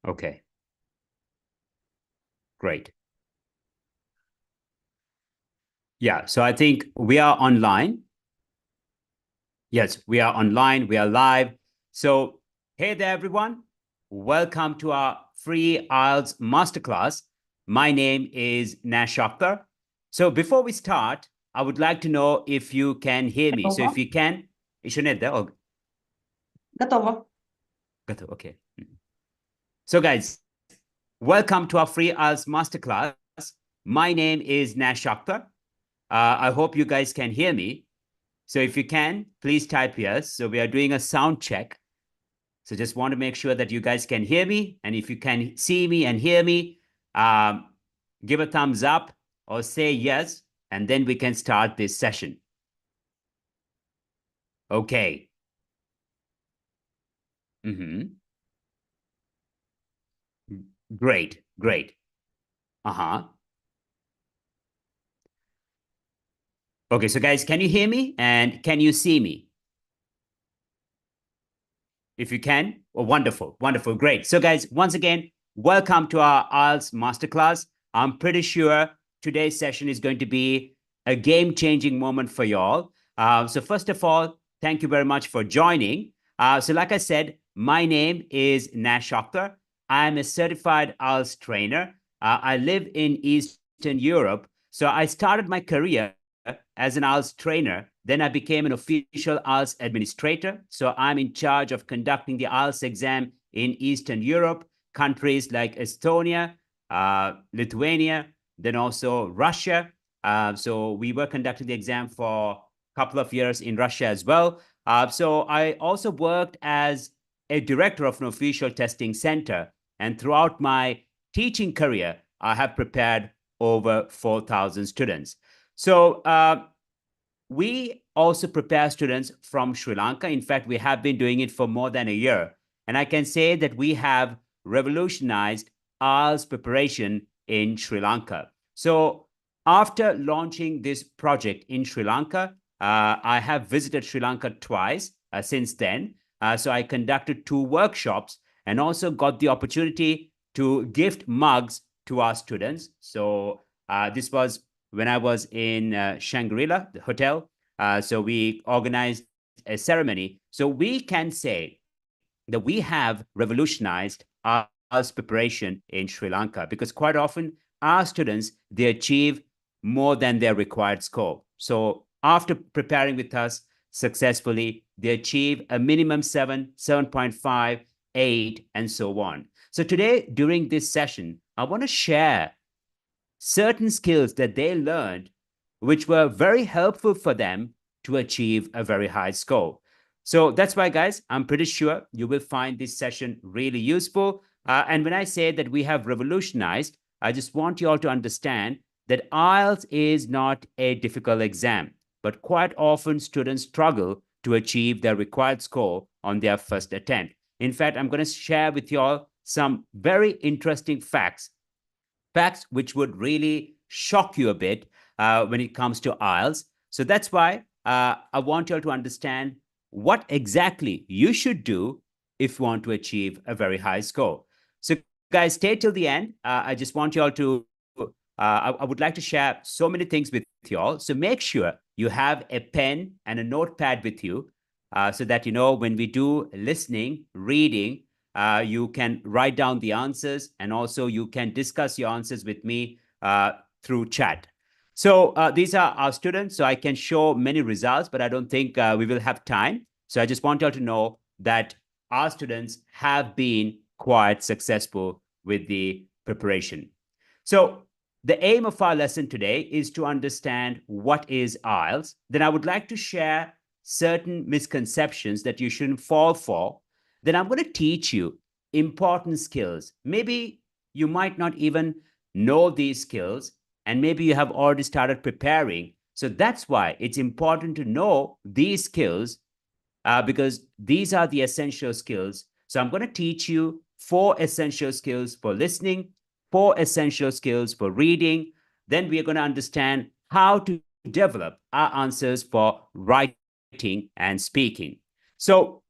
Okay, great. Yeah, so I think we are online. Yes, we are online, we are live. So, hey there, everyone. Welcome to our free IELTS masterclass. My name is Nash Akhtar. So, before we start, I would like to know if you can hear me. So, if Готово. you can, Готово. okay. So, guys, welcome to our free IELTS masterclass. My name is Nash Akhtar. I hope you guys can hear me. So if you can, please type yes. So we are doing a sound check. So just want to make sure that you guys can hear me. And if you can see me and hear me, um, give a thumbs up or say yes, and then we can start this session. Okay. Mm-hmm. Great, great. Uh-huh. Okay, so guys, can you hear me and can you see me? If you can, oh, wonderful, wonderful, great. So, guys, once again, welcome to our IELTS masterclass. I'm pretty sure today's session is going to be a game-changing moment for you all. So, first of all, thank you very much for joining. So, like I said, my name is Nash Akhtar. I'm a certified IELTS trainer. I live in Eastern Europe. So, I started my career as an IELTS trainer. Then I became an official IELTS administrator. So I'm in charge of conducting the IELTS exam in Eastern Europe, countries like Estonia, Lithuania, then also Russia. So we were conducting the exam for a couple of years in Russia as well. So I also worked as a director of an official testing center. And throughout my teaching career, I have prepared over 4,000 students. So we also prepare students from Sri Lanka. In fact, we have been doing it for more than a year. And I can say that we have revolutionized IELTS preparation in Sri Lanka. So after launching this project in Sri Lanka, I have visited Sri Lanka twice since then. So I conducted 2 workshops and also got the opportunity to gift mugs to our students. So this was when I was in Shangri-La, the hotel. So we organized a ceremony. So we can say that we have revolutionized our preparation in Sri Lanka because quite often our students, they achieve more than their required score. So after preparing with us successfully, they achieve a minimum 7, 7.5, 8, and so on. So today, during this session, I want to share certain skills that they learned, which were very helpful for them to achieve a very high score. So that's why, guys, I'm pretty sure you will find this session really useful. And when I say that we have revolutionized, I just want you all to understand that IELTS is not a difficult exam, but quite often students struggle to achieve their required score on their first attempt. In fact, I'm going to share with you all some very interesting facts which would really shock you a bit when it comes to IELTS. So that's why I want you all to understand what exactly you should do if you want to achieve a very high score. So, guys, stay till the end. I just want you all to, I would like to share so many things with you all. So make sure you have a pen and a notepad with you so that, you know, when we do listening, reading, you can write down the answers and also you can discuss your answers with me through chat. So these are our students. So I can show many results, but I don't think we will have time. So I just want you all to know that our students have been quite successful with the preparation. So the aim of our lesson today is to understand what is IELTS. Then I would like to share certain misconceptions that you shouldn't fall for. Then I'm going to teach you important skills. Maybe you might not even know these skills, and maybe you have already started preparing. So that's why it's important to know these skills because these are the essential skills. So I'm going to teach you 4 essential skills for listening, 4 essential skills for reading. Then we are going to understand how to develop our answers for writing and speaking. So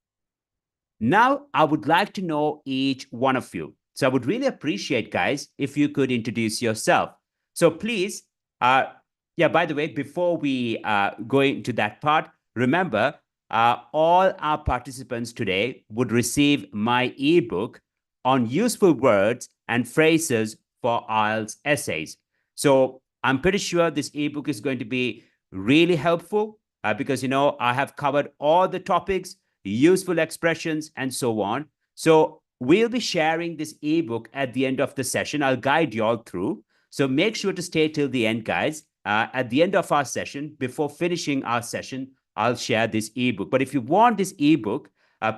now I would like to know each one of you. So I would really appreciate, guys, if you could introduce yourself. So please, yeah, by the way, before we go into that part, remember, all our participants today would receive my ebook on useful words and phrases for IELTS essays. So I'm pretty sure this ebook is going to be really helpful because, I have covered all the topics, useful expressions, and so on. So we'll be sharing this ebook at the end of the session. I'll guide you all through. So make sure to stay till the end, guys. At the end of our session, before finishing our session, I'll share this ebook. But if you want this ebook,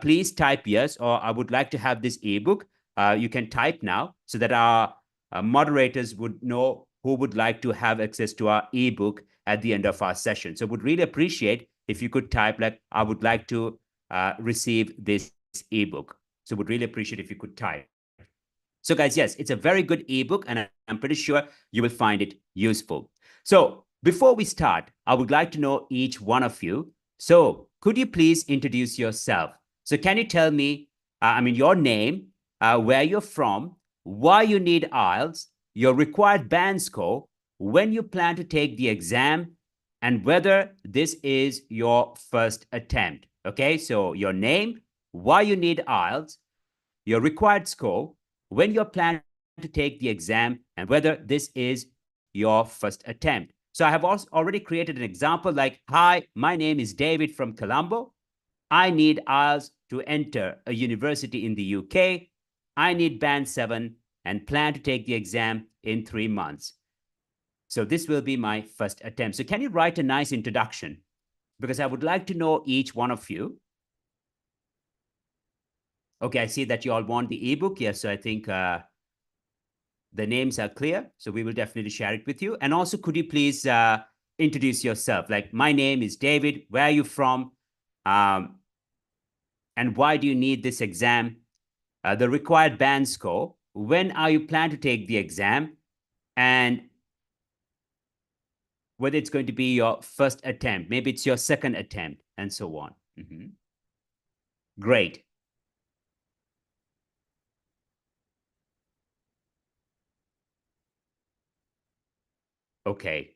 please type yes, or I would like to have this ebook. You can type now so that our moderators would know who would like to have access to our ebook at the end of our session. So would really appreciate if you could type like, I would like to receive this ebook. So would really appreciate if you could type. So guys, yes, it's a very good ebook and I'm pretty sure you will find it useful. So before we start, I would like to know each one of you. So could you please introduce yourself? So can you tell me, your name, where you're from, why you need IELTS, your required band score, when you plan to take the exam, and whether this is your first attempt. Okay, so your name, why you need IELTS, your required score, when you plan to take the exam, and whether this is your first attempt. So I have also already created an example like, hi, my name is David from Colombo. I need IELTS to enter a university in the UK. I need band 7 and plan to take the exam in 3 months. So this will be my first attempt. So can you write a nice introduction? Because I would like to know each one of you. Okay, I see that you all want the ebook. Yes, so I think the names are clear. So we will definitely share it with you. And also, could you please introduce yourself? Like, my name is David. Where are you from? And why do you need this exam? The required band score. When are you plan to take the exam? And whether it's going to be your first attempt, maybe it's your second attempt, and so on. Great. Okay.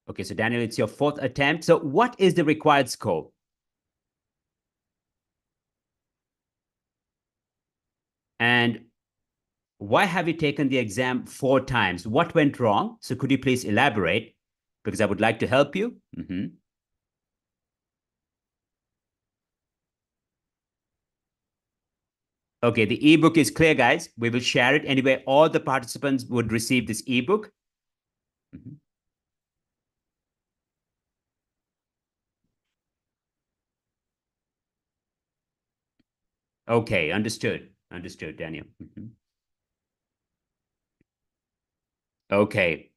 Okay, so Daniel, it's your fourth attempt. So what is the required score? And why have you taken the exam 4 times? What went wrong? So could you please elaborate? Because I would like to help you. Okay, the ebook is clear, guys. We will share it. Anyway, all the participants would receive this ebook. Okay, understood. Understood, Daniel. Okay.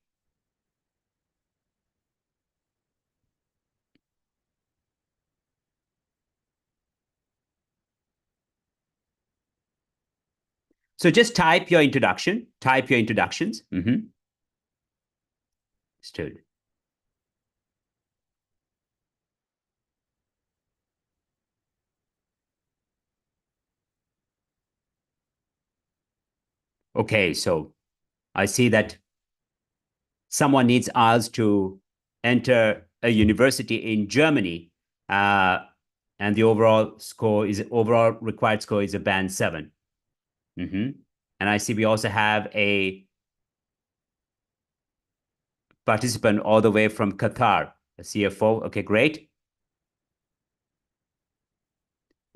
So just type your introduction. Type your introductions. Understood. Okay, so I see that someone needs IELTS to enter a university in Germany, and the overall required score is a band 7. And I see we also have a participant all the way from Qatar, a CFO. Okay, great.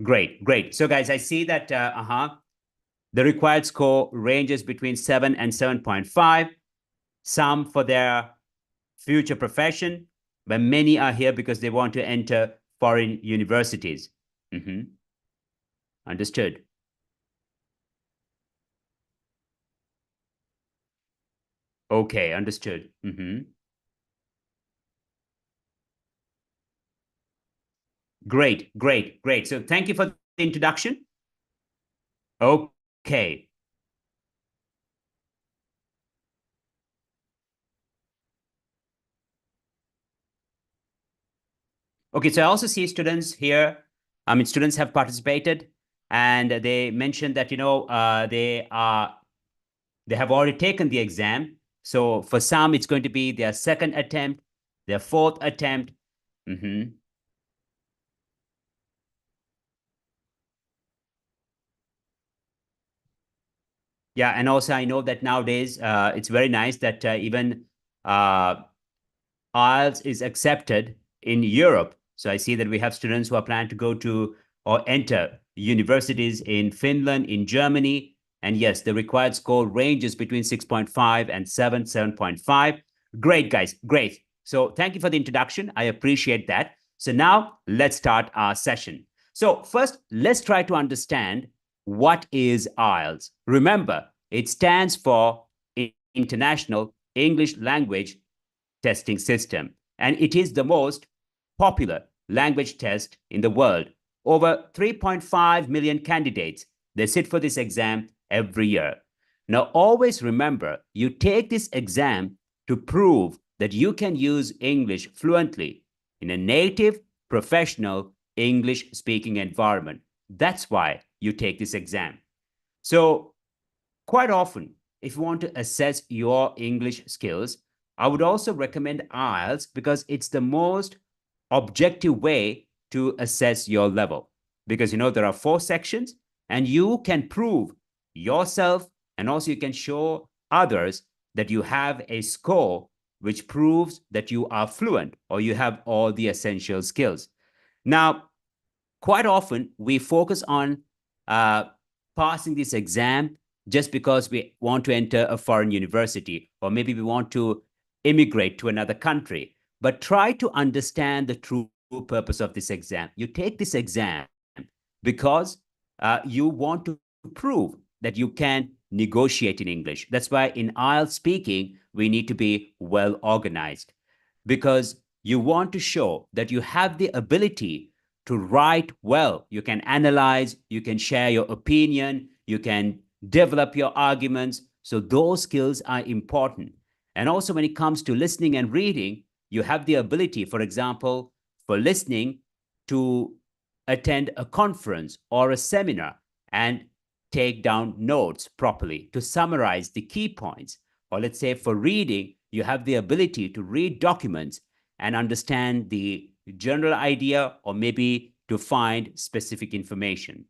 Great. So guys, I see that the required score ranges between 7 and 7.5. Some for their future profession, but many are here because they want to enter foreign universities. Understood. Okay, understood. Great. So thank you for the introduction. Okay. Okay, so I also see students here I mean, students have participated, and they mentioned that, they have already taken the exam. So for some, it's going to be their second attempt, their fourth attempt. Mm-hmm. Yeah, and also I know that nowadays it's very nice that even uh, IELTS is accepted in Europe. So I see that we have students who are planning to go to or enter universities in Finland, in Germany. And yes, the required score ranges between 6.5 and 7.5. Great, guys. Great. So thank you for the introduction. I appreciate that. So now let's start our session. So first, let's try to understand what is IELTS. Remember, it stands for International English Language Testing System, and it is the most popular language test in the world. Over 3.5 million candidates, they sit for this exam every year. Now, always remember, you take this exam to prove that you can use English fluently in a native, professional English speaking environment. That's why you take this exam. So, quite often, if you want to assess your English skills, I would also recommend IELTS because it's the most objective way to assess your level. Because there are four sections, and you can prove yourself, and also you can show others that you have a score which proves that you are fluent or you have all the essential skills. Now, quite often we focus on uh, passing this exam just because we want to enter a foreign university, or maybe we want to immigrate to another country. But try to understand the true purpose of this exam. You take this exam because you want to prove that you can negotiate in English. That's why in IELTS speaking, we need to be well organized, because you want to show that you have the ability to write well. You can analyze, you can share your opinion, you can develop your arguments. So those skills are important. And also when it comes to listening and reading, you have the ability, for example, for listening, to attend a conference or a seminar and take down notes properly to summarize the key points. Or let's say for reading, you have the ability to read documents and understand the general idea, or maybe to find specific information.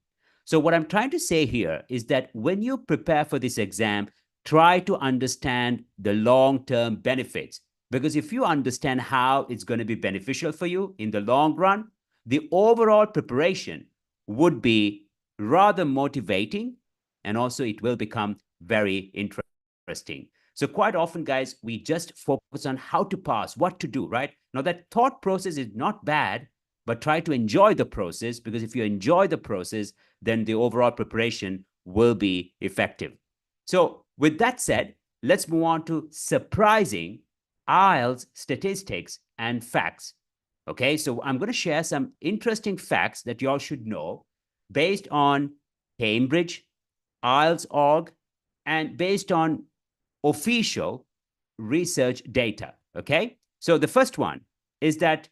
So what I'm trying to say here is that when you prepare for this exam, try to understand the long-term benefits. Because if you understand how it's going to be beneficial for you in the long run, the overall preparation would be rather motivating, and also it will become very interesting. So quite often, guys, we just focus on how to pass, what to do, right? Now, that thought process is not bad, but try to enjoy the process, because if you enjoy the process, then the overall preparation will be effective. So with that said, let's move on to surprising IELTS statistics and facts. Okay, so I'm going to share some interesting facts that you all should know based on Cambridge, IELTS.org, and based on official research data. Okay, so the first one is that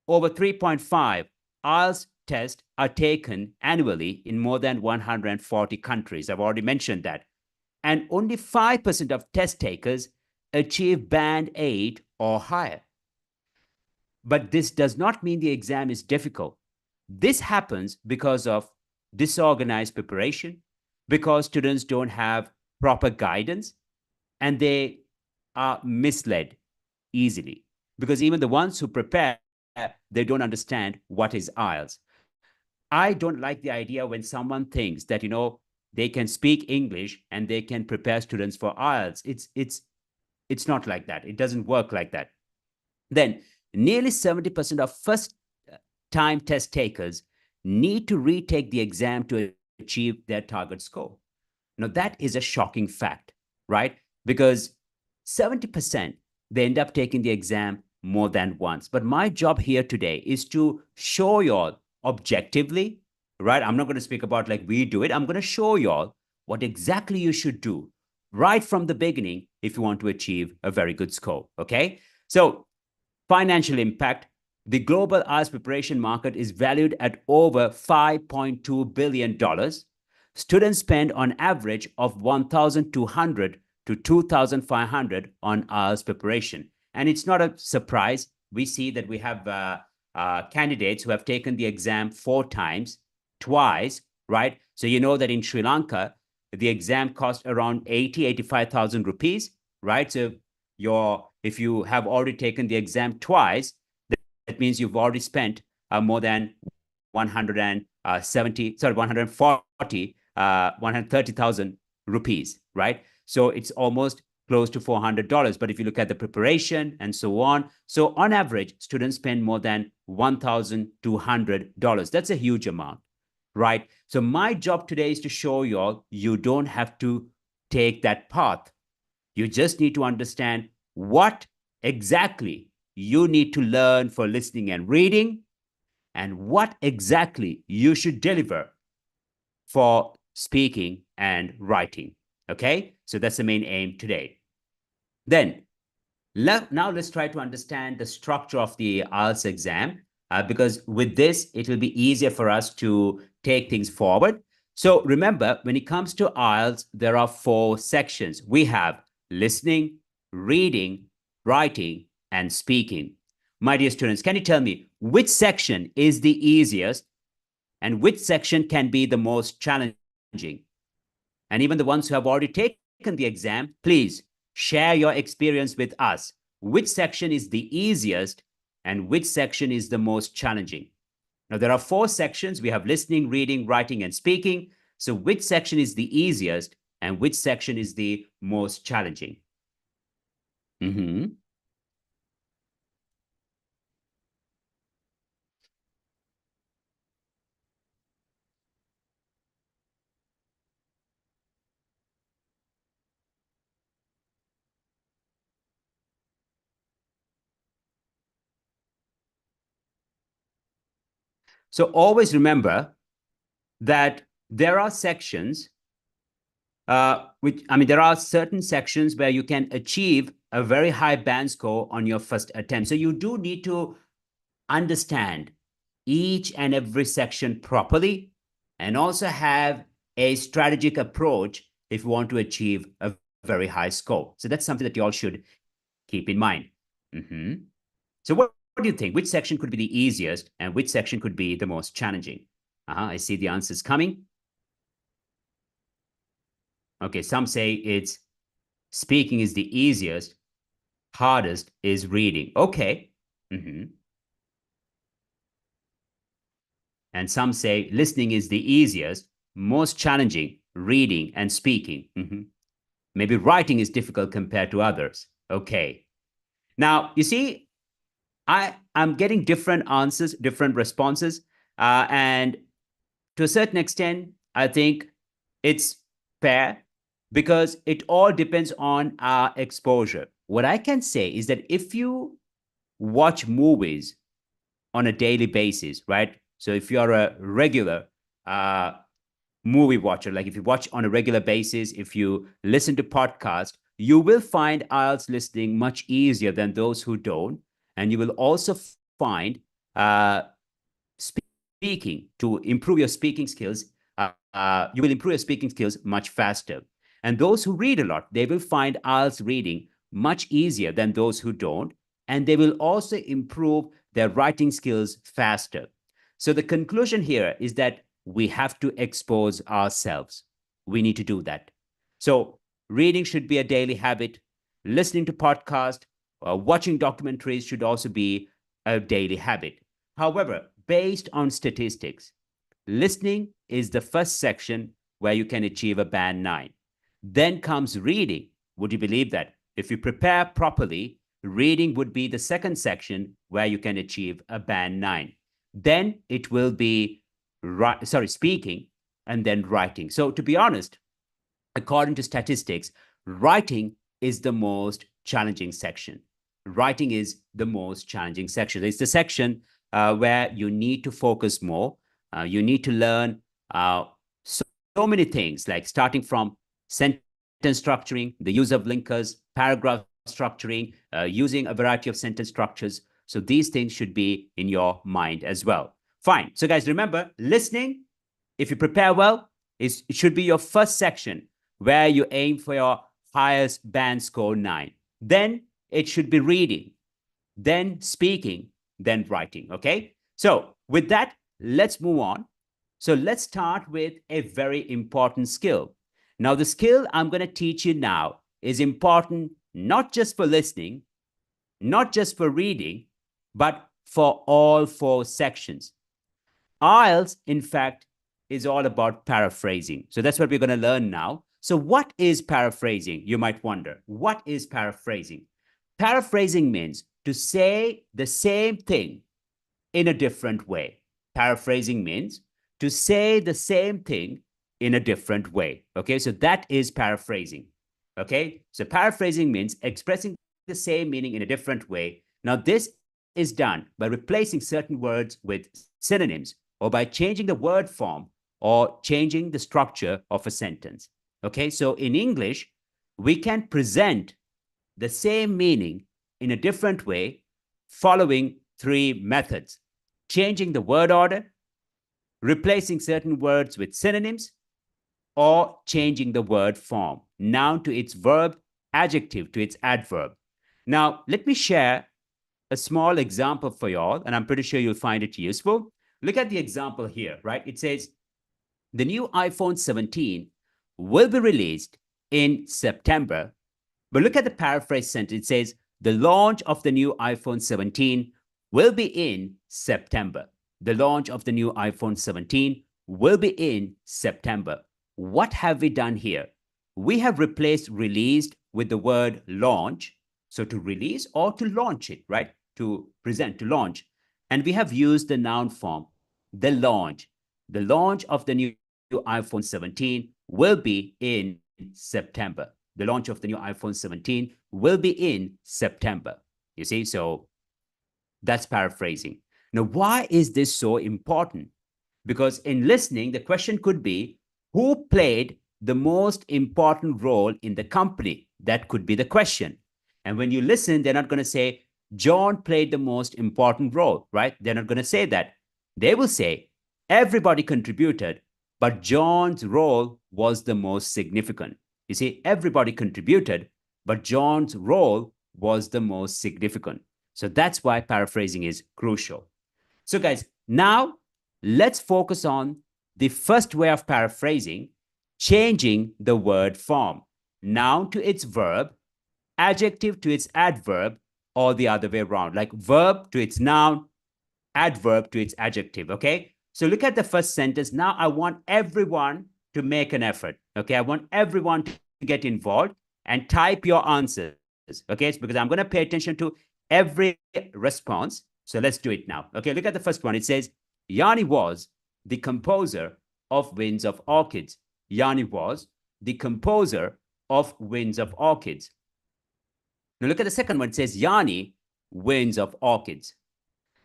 over 3.5 IELTS tests are taken annually in more than 140 countries. I've already mentioned that. And only 5% of test takers achieve band 8 or higher. But this does not mean the exam is difficult. This happens because of disorganized preparation, because students don't have proper guidance, and they are misled easily. Because even the ones who prepare, they don't understand what is IELTS. I don't like the idea when someone thinks that, they can speak English and they can prepare students for IELTS. It's not like that. It doesn't work like that. Then nearly 70% of first time test takers need to retake the exam to achieve their target score. Now, that is a shocking fact, right? Because 70%, they end up taking the exam more than once. But my job here today is to show you all objectively, right? I'm not going to speak about like we do it. I'm going to show you all what exactly you should do right from the beginning if you want to achieve a very good score, okay? So financial impact, the global IELTS preparation market is valued at over $5.2 billion. Students spend on average of 1,200 to 2,500 on IELTS preparation. And it's not a surprise. We see that we have candidates who have taken the exam 4 times, twice, right? So you know that in Sri Lanka, the exam cost around 85,000 rupees, right? So if you have already taken the exam twice, that means you've already spent more than 130,000 rupees, right? So it's almost close to $400. But if you look at the preparation and so on, so on average, students spend more than $1,200. That's a huge amount, right? So my job today is to show you all you don't have to take that path. You just need to understand what exactly you need to learn for listening and reading, and what exactly you should deliver for speaking and writing. Okay, so that's the main aim today. Then now let's try to understand the structure of the IELTS exam, because with this, it will be easier for us to take things forward. So remember, when it comes to IELTS, there are 4 sections. We have listening, reading, writing, and speaking. My dear students, can you tell me which section is the easiest and which section can be the most challenging? And even the ones who have already taken the exam, please share your experience with us. Which section is the easiest and which section is the most challenging? Now, there are 4 sections. We have listening, reading, writing, and speaking. So which section is the easiest and which section is the most challenging? So always remember that there are sections, there are certain sections where you can achieve a very high band score on your first attempt. So you do need to understand each and every section properly and also have a strategic approach if you want to achieve a very high score. So that's something that you all should keep in mind. So what do you think? Which section could be the easiest and which section could be the most challenging? I see the answers coming. Okay, some say it's speaking is the easiest, hardest is reading. Okay. And some say listening is the easiest, most challenging, reading and speaking. Maybe writing is difficult compared to others. Okay. Now, you see, I'm getting different answers, different responses. And to a certain extent, I think it's fair because it all depends on our exposure. What I can say is that if you watch movies on a daily basis, right? So if you're a regular movie watcher, like if you watch on a regular basis, if you listen to podcasts, you will find IELTS listening much easier than those who don't. And you will also find speaking to improve your speaking skills. You will improve your speaking skills much faster. And those who read a lot, they will find IELTS reading much easier than those who don't. And they will also improve their writing skills faster. So the conclusion here is that we have to expose ourselves. We need to do that. So reading should be a daily habit. Listening to podcasts, watching documentaries should also be a daily habit. However, based on statistics, listening is the first section where you can achieve a band 9. Then comes reading. Would you believe that? If you prepare properly, reading would be the second section where you can achieve a band 9. Then it will be speaking and then writing. So to be honest, according to statistics, writing is the most challenging section. Writing is the most challenging section. It's the section where you need to focus more. You need to learn so many things, like starting from sentence structuring, the use of linkers, paragraph structuring, using a variety of sentence structures. So these things should be in your mind as well. Fine. So guys, remember, listening, if you prepare well, it should be your first section where you aim for your highest band score 9. Then it should be reading, then speaking, then writing. Okay. So with that, let's move on. So let's start with a very important skill. Now, the skill I'm going to teach you now is important not just for listening, not just for reading, but for all 4 sections. IELTS, in fact, is all about paraphrasing. So that's what we're going to learn now. So what is paraphrasing? You might wonder. What is paraphrasing? Paraphrasing means to say the same thing in a different way. Paraphrasing means to say the same thing in a different way. Okay, so that is paraphrasing. Okay, so paraphrasing means expressing the same meaning in a different way. Now, this is done by replacing certain words with synonyms or by changing the word form or changing the structure of a sentence. Okay, so in English, we can present the same meaning in a different way following 3 methods: changing the word order, replacing certain words with synonyms, or changing the word form, noun to its verb, adjective to its adverb. Now, let me share a small example for you all, and I'm pretty sure you'll find it useful. Look at the example here, right? It says, the new iPhone 17 will be released in September. But look at the paraphrase sentence. It says, the launch of the new iPhone 17 will be in September. The launch of the new iPhone 17 will be in September. What have we done here? We have replaced released with the word launch. So to release or to launch it, right? To present, to launch. And we have used the noun form, the launch. The launch of the new iPhone 17 will be in September. The launch of the new iPhone 17 will be in September. You see, so that's paraphrasing. Now, why is this so important? Because in listening, the question could be, who played the most important role in the company? That could be the question. And when you listen, they're not going to say, John played the most important role, right? They're not going to say that. They will say, everybody contributed, but John's role was the most significant. You see, everybody contributed, but John's role was the most significant. So that's why paraphrasing is crucial. So guys, now let's focus on the first way of paraphrasing, changing the word form, noun to its verb, adjective to its adverb, or the other way around, like verb to its noun, adverb to its adjective, okay? So look at the first sentence. Now I want everyone to make an effort, okay? I want everyone to get involved and type your answers, okay? It's because I'm going to pay attention to every response. So let's do it now, okay? Look at the first one. It says, Yanni was the composer of Winds of Orchids. Yanni was the composer of Winds of Orchids. Now look at the second one. It says, Yanni, Winds of Orchids.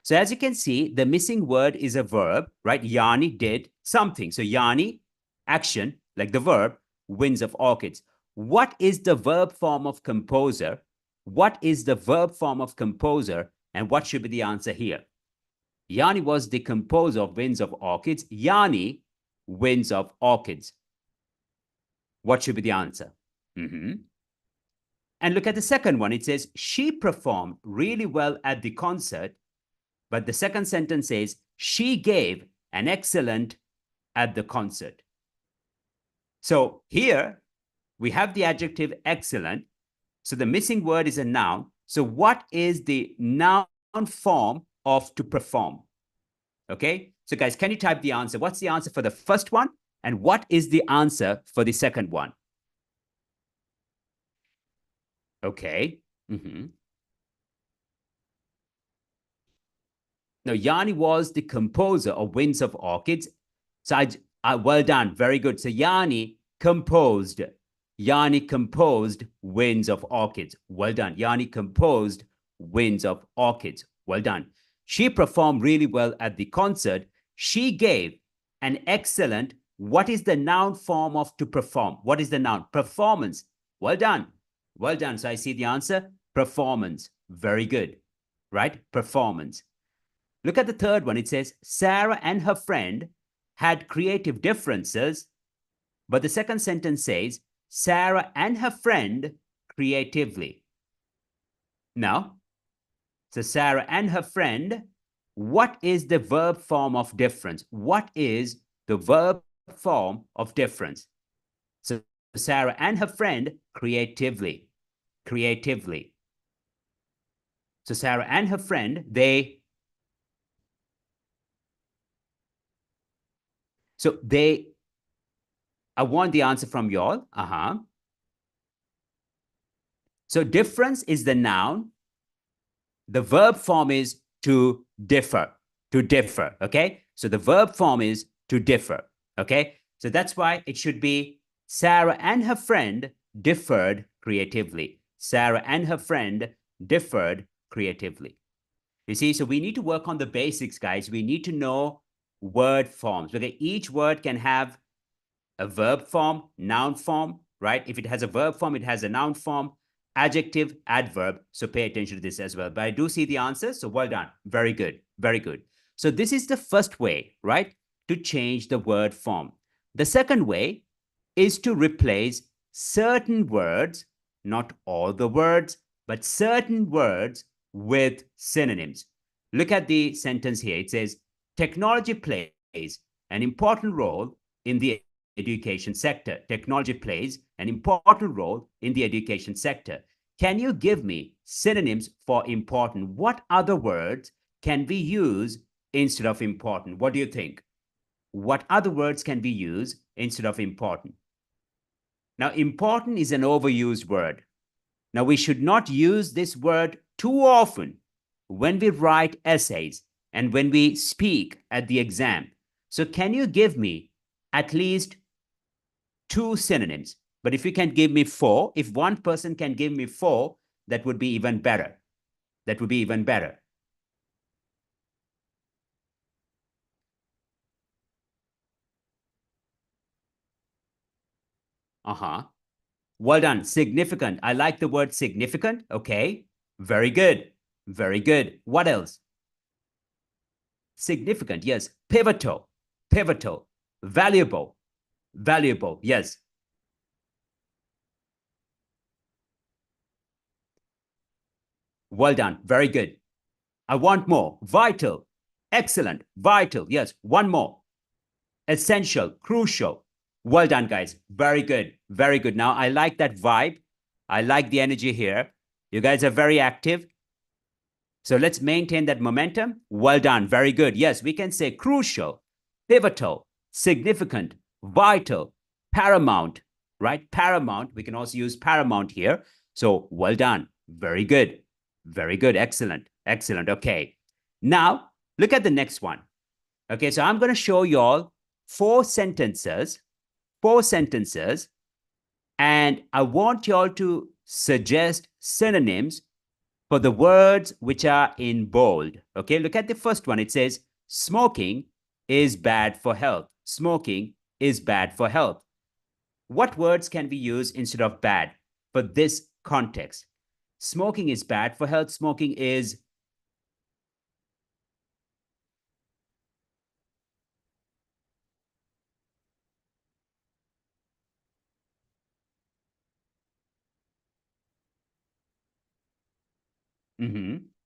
So as you can see, the missing word is a verb, right? Yanni did something. So Yanni, action, like the verb, Winds of Orchids. What is the verb form of composer? What is the verb form of composer? And what should be the answer here? Yanni was the composer of Winds of Orchids. Yanni, Winds of Orchids. What should be the answer? And look at the second one. It says, she performed really well at the concert. But the second sentence says, she gave an excellent at the concert. So here we have the adjective excellent. So the missing word is a noun. So what is the noun form of to perform? Okay. So guys, can you type the answer? What's the answer for the first one? And what is the answer for the second one? Okay. Now, Yanni was the composer of Winds of Orchids. So well done. Very good. So Yanni composed Winds of Orchids. Well done. Yanni composed Winds of Orchids. Well done. She performed really well at the concert. She gave an excellent, what is the noun form of to perform? What is the noun? Performance. Well done. Well done. So I see the answer, performance. Very good. right? Performance. Look at the third one. It says, Sarah and her friend had creative differences, but the second sentence says, Sarah and her friend creatively. Now, so Sarah and her friend, what is the verb form of difference? What is the verb form of difference? So Sarah and her friend creatively. Creatively. So Sarah and her friend, I want the answer from y'all. So difference is the noun. The verb form is to differ, okay? So the verb form is to differ, okay? So that's why it should be Sarah and her friend differed creatively. Sarah and her friend differed creatively. You see, so we need to work on the basics, guys. We need to know word forms. Okay, each word can have a verb form, noun form, right? If it has a verb form, it has a noun form, adjective, adverb. So pay attention to this as well. But I do see the answer. So well done. Very good. Very good. So this is the first way, right? To change the word form. The second way is to replace certain words, not all the words, but certain words with synonyms. Look at the sentence here. It says, technology plays an important role in the education sector. Technology plays an important role in the education sector. Can you give me synonyms for important? What other words can we use instead of important? What do you think? What other words can we use instead of important? Now, important is an overused word. Now, we should not use this word too often when we write essays and when we speak at the exam. So can you give me at least 2 synonyms? But if you can give me 4, if one person can give me 4, that would be even better. That would be even better. Well done. Significant. I like the word significant. Okay. Very good. Very good. What else? Significant. Yes. Pivotal. Pivotal. Valuable. Valuable. Yes. Well done. Very good. I want more. Vital. Excellent. Vital. Yes. One more. Essential. Crucial. Well done, guys. Very good. Very good. Now, I like that vibe. I like the energy here. You guys are very active. So let's maintain that momentum. Well done. Very good. Yes, we can say crucial, pivotal, significant, vital, paramount, right? Paramount. We can also use paramount here. So well done. Very good. Very good. Excellent. Excellent. Okay. Now, look at the next one. Okay, so I'm going to show you all 4 sentences, and I want you all to suggest synonyms for the words which are in bold. Okay, look at the first one. It says, smoking is bad for health. Smoking is bad for health. What words can we use instead of bad for this context? Smoking is bad for health. Smoking is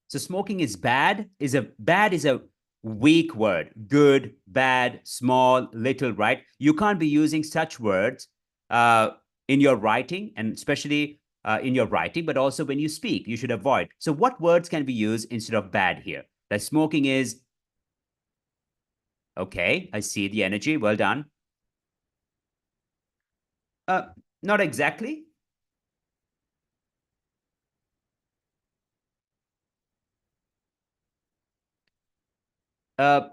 So smoking is bad. Bad is a weak word. Good, bad, small, little, right? You can't be using such words in your writing, and especially in your writing, but also when you speak, you should avoid. So what words can we use instead of bad here? That smoking is okay. I see the energy. Well done. Not exactly. Uh,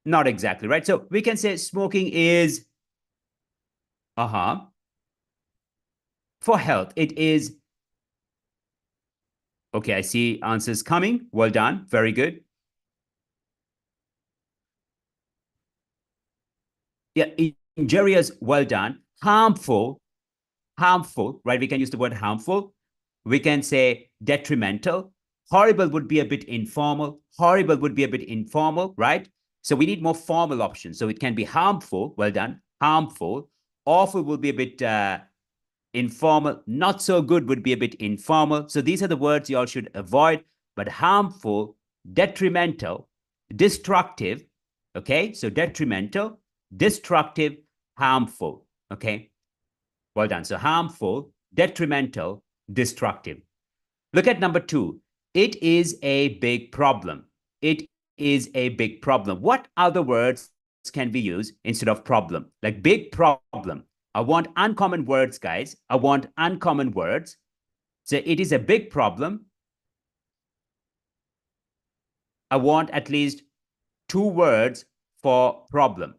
Not exactly, right? So we can say smoking is for health. It is okay. I see answers coming. Well done. Very good. Yeah, injurious. Well done. Harmful. Harmful, right? We can use the word harmful. We can say detrimental. Horrible would be a bit informal. Horrible would be a bit informal, right? So we need more formal options. So it can be harmful. Well done. Harmful. Awful will be a bit informal. Not so good would be a bit informal. So these are the words you all should avoid. But harmful, detrimental, destructive. Okay. So detrimental, destructive, harmful. Okay. Well done. So harmful, detrimental, destructive. Look at number 2. It is a big problem. It is a big problem. What other words can we use instead of problem? Like big problem. I want uncommon words, guys. I want uncommon words. So it is a big problem. I want at least 2 words for problem.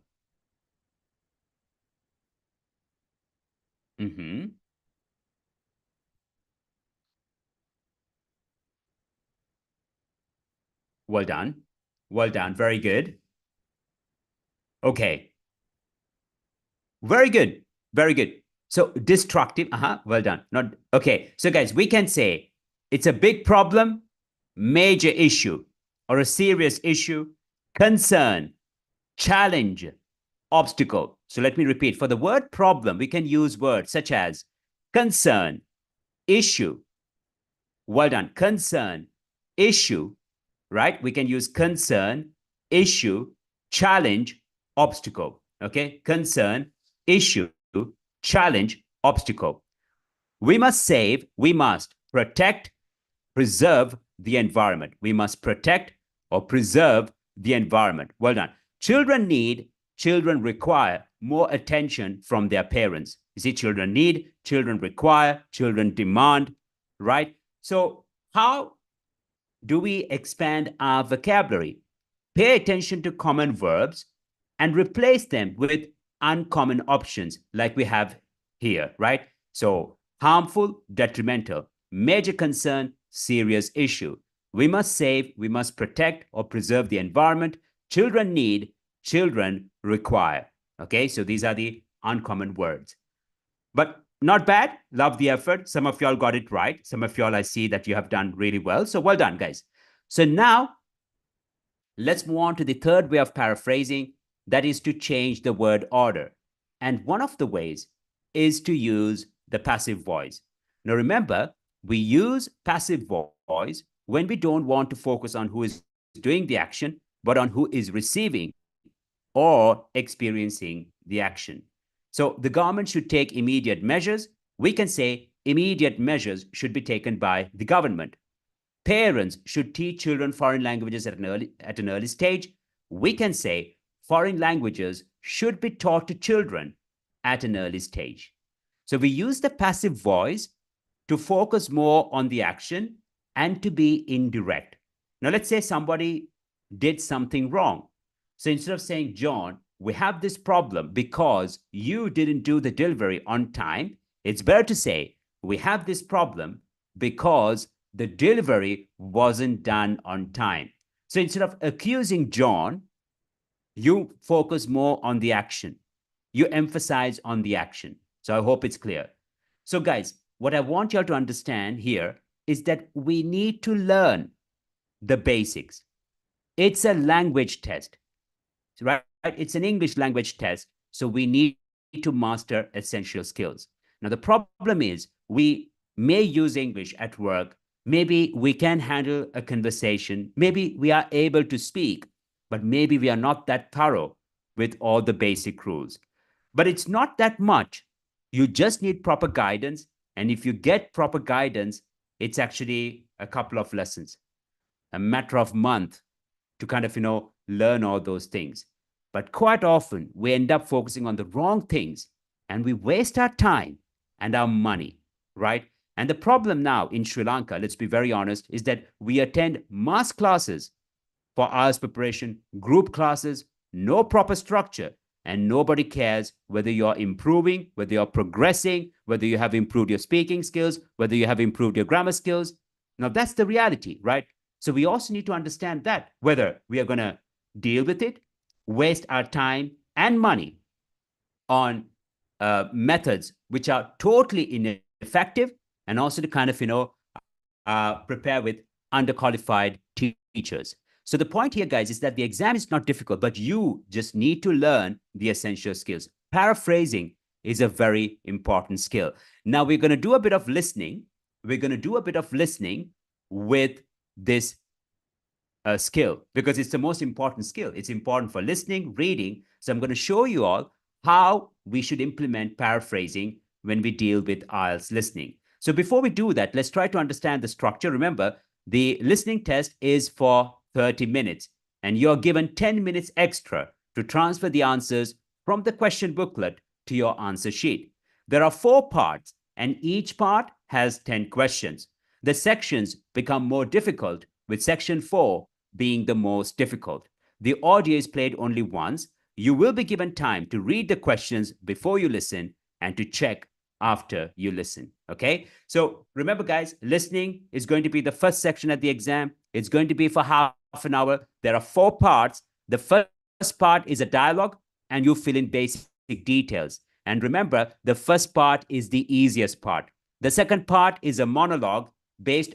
Well done. Well done. Very good. Okay. Very good. Very good. So destructive. Well done. Not okay. So guys, we can say it's a big problem, major issue, or a serious issue, concern, challenge, obstacle. So let me repeat. For the word problem, we can use words such as concern, issue. Well done. Concern, issue, right? We can use concern, issue, challenge, obstacle. Okay. Concern, issue, challenge, obstacle. We must save, we must protect, preserve the environment. We must protect or preserve the environment. Well done. Children need, children require more attention from their parents. You see, children need, children require, children demand, right? So how do we expand our vocabulary? Pay attention to common verbs and replace them with uncommon options like we have here, right? So harmful, detrimental, major concern, serious issue. We must save, we must protect or preserve the environment. Children need, children require. Okay, so these are the uncommon words. But not bad. Love the effort. Some of y'all got it right. Some of y'all, I see that you have done really well. So well done, guys. So now let's move on to the third way of paraphrasing, that is to change the word order. And one of the ways is to use the passive voice. Now remember, we use passive voice when we don't want to focus on who is doing the action, but on who is receiving or experiencing the action. So the government should take immediate measures. We can say immediate measures should be taken by the government. Parents should teach children foreign languages at an early stage. We can say foreign languages should be taught to children at an early stage. So we use the passive voice to focus more on the action and to be indirect. Now, let's say somebody did something wrong. So instead of saying, John, we have this problem because you didn't do the delivery on time, it's better to say, we have this problem because the delivery wasn't done on time. So instead of accusing John, you focus more on the action. You emphasize on the action. So I hope it's clear. So guys, what I want you all to understand here is that we need to learn the basics. It's a language test, right? It's an English language test. So we need to master essential skills. Now, the problem is we may use English at work. Maybe we can handle a conversation. Maybe we are able to speak, but maybe we are not that thorough with all the basic rules. But it's not that much. You just need proper guidance. And if you get proper guidance, it's actually a couple of lessons, a matter of month to kind of, learn all those things. But quite often we end up focusing on the wrong things and we waste our time and our money, right? And the problem now in Sri Lanka, let's be very honest, is that we attend mass classes for IELTS preparation, group classes, no proper structure, and nobody cares whether you're improving, whether you're progressing, whether you have improved your speaking skills, whether you have improved your grammar skills. Now, that's the reality, right? So we also need to understand that whether we are going to deal with it, waste our time and money on methods which are totally ineffective, and also to kind of, prepare with underqualified teachers. So the point here, guys, is that the exam is not difficult, but you just need to learn the essential skills. Paraphrasing is a very important skill. Now we're going to do a bit of listening. We're going to do a bit of listening with this skill because it's the most important skill. It's important for listening, reading. So I'm going to show you all how we should implement paraphrasing when we deal with IELTS listening. So before we do that, let's try to understand the structure. Remember, the listening test is for 30 minutes, and you're given 10 minutes extra to transfer the answers from the question booklet to your answer sheet. There are 4 parts, and each part has 10 questions. The sections become more difficult, with section 4 being the most difficult. The audio is played only once. You will be given time to read the questions before you listen and to check after you listen. Okay? So remember, guys, listening is going to be the first section at the exam. It's going to be for half an hour. There are 4 parts. The first part is a dialogue, and you fill in basic details. And remember, the first part is the easiest part. The second part is a monologue based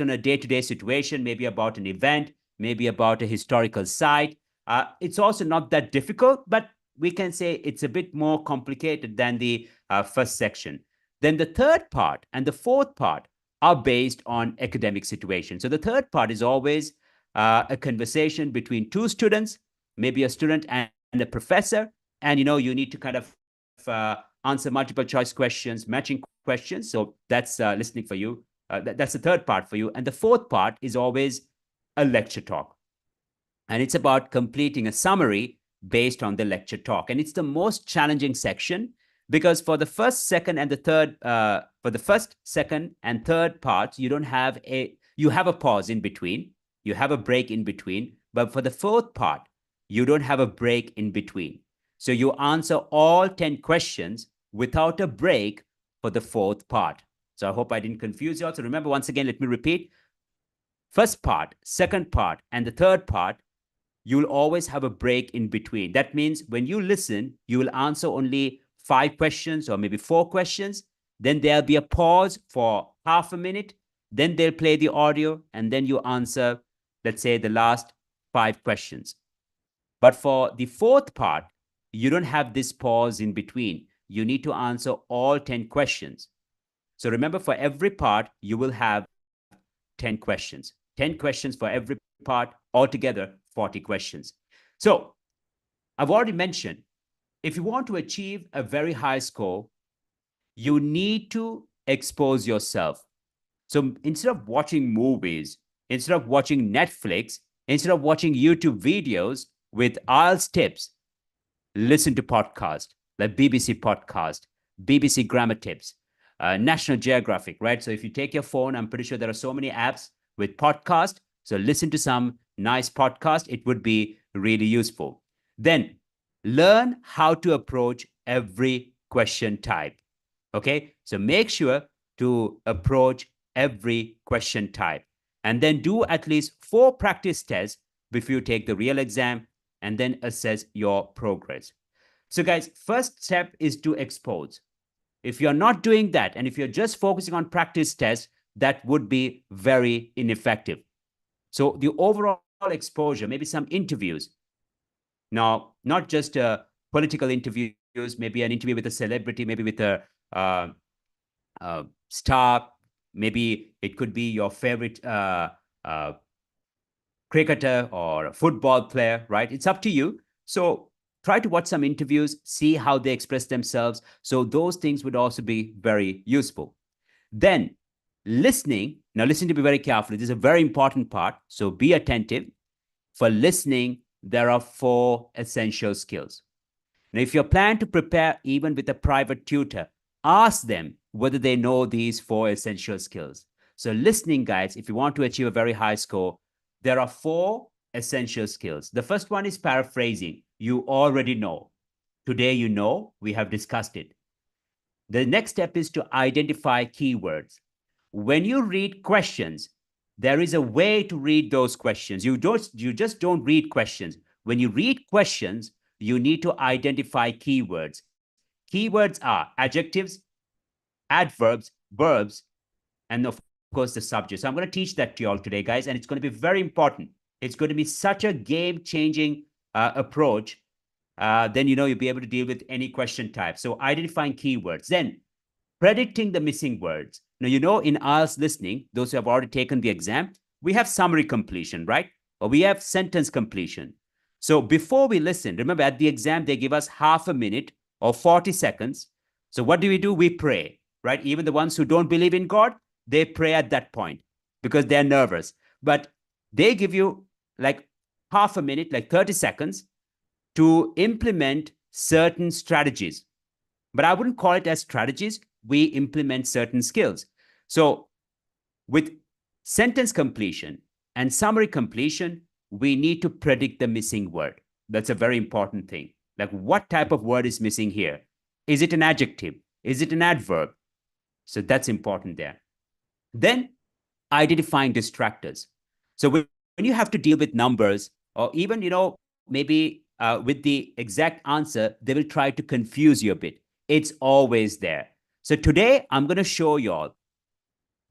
on a day-to-day situation, maybe about an event, maybe about a historical site. It's also not that difficult, but we can say it's a bit more complicated than the first section. Then the third part and the fourth part are based on academic situation. So the third part is always a conversation between 2 students, maybe a student and a professor, and you need to kind of answer multiple choice questions, matching questions. So that's listening for you. That's the third part for you. And the fourth part is always a lecture talk. And it's about completing a summary based on the lecture talk. And it's the most challenging section because for the first, second, and the third, for the first, second, and third parts, you have a pause in between. You have a break in between. But for the fourth part, you don't have a break in between. So you answer all 10 questions without a break for the fourth part. So I hope I didn't confuse you all. So remember, once again, let me repeat. First part, second part, and the third part, you'll always have a break in between. That means when you listen, you will answer only 5 questions or maybe 4 questions. Then there'll be a pause for half a minute. Then they'll play the audio, and then you answer, let's say, the last 5 questions. But for the fourth part, you don't have this pause in between. You need to answer all 10 questions. So remember, for every part, you will have 10 questions. 10 questions for every part, altogether 40 questions. So I've already mentioned, if you want to achieve a very high score, you need to expose yourself. So instead of watching movies, instead of watching Netflix, instead of watching YouTube videos with IELTS tips, listen to podcasts like BBC Podcast, BBC Grammar Tips, National Geographic, right? So if you take your phone, I'm pretty sure there are so many apps with podcast. So listen to some nice podcast. It would be really useful. Then learn how to approach every question type. Okay, so make sure to approach every question type, and then do at least 4 practice tests before you take the real exam, and then assess your progress. So guys, first step is to expose. If you're not doing that, and if you're just focusing on practice tests, that would be very ineffective. So the overall exposure, maybe some interviews. Now, not just political interviews, maybe an interview with a celebrity, maybe with a star, maybe it could be your favorite cricketer or a football player, right? It's up to you. So try to watch some interviews, see how they express themselves. So those things would also be very useful. Then listening. Now listen to me very carefully. This is a very important part. So be attentive. For listening, there are 4 essential skills. Now, if you plan to prepare even with a private tutor, ask them whether they know these 4 essential skills. So listening, guys, if you want to achieve a very high score, there are 4 essential skills. The first one is paraphrasing. You already know. Today, you know, we have discussed it. The next step is to identify keywords. When you read questions, there is a way to read those questions. You just don't read questions. When you read questions, you need to identify keywords. Keywords are adjectives, adverbs, verbs, and of course, the subject. So I'm going to teach that to you all today, guys, and it's going to be very important. It's going to be such a game-changing approach. Then, you'll be able to deal with any question type. So identifying keywords, then predicting the missing words. Now, in IELTS listening, those who have already taken the exam, we have summary completion, right? Or we have sentence completion. So before we listen, remember at the exam, they give us half a minute or 40 seconds. So what do? We pray, right? Even the ones who don't believe in God, they pray at that point because they're nervous. But they give you like half a minute, like 30 seconds to implement certain strategies. But I wouldn't call it as strategies. We implement certain skills. So with sentence completion and summary completion, we need to predict the missing word. That's a very important thing. Like, what type of word is missing here? Is it an adjective? Is it an adverb? So that's important there. Then identifying distractors. So when you have to deal with numbers, or even, maybe with the exact answer, they will try to confuse you a bit. It's always there. So today, I'm going to show you all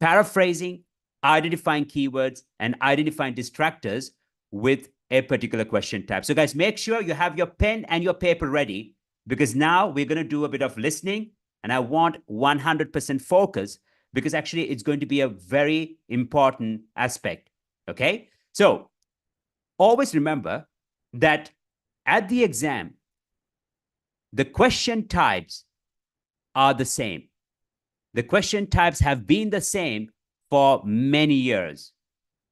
paraphrasing, identifying keywords, and identifying distractors with a particular question type. So guys, make sure you have your pen and your paper ready, because now we're going to do a bit of listening, and I want 100% focus, because actually it's going to be a very important aspect. Okay? So always remember that at the exam, the question types are the same. The question types have been the same for many years.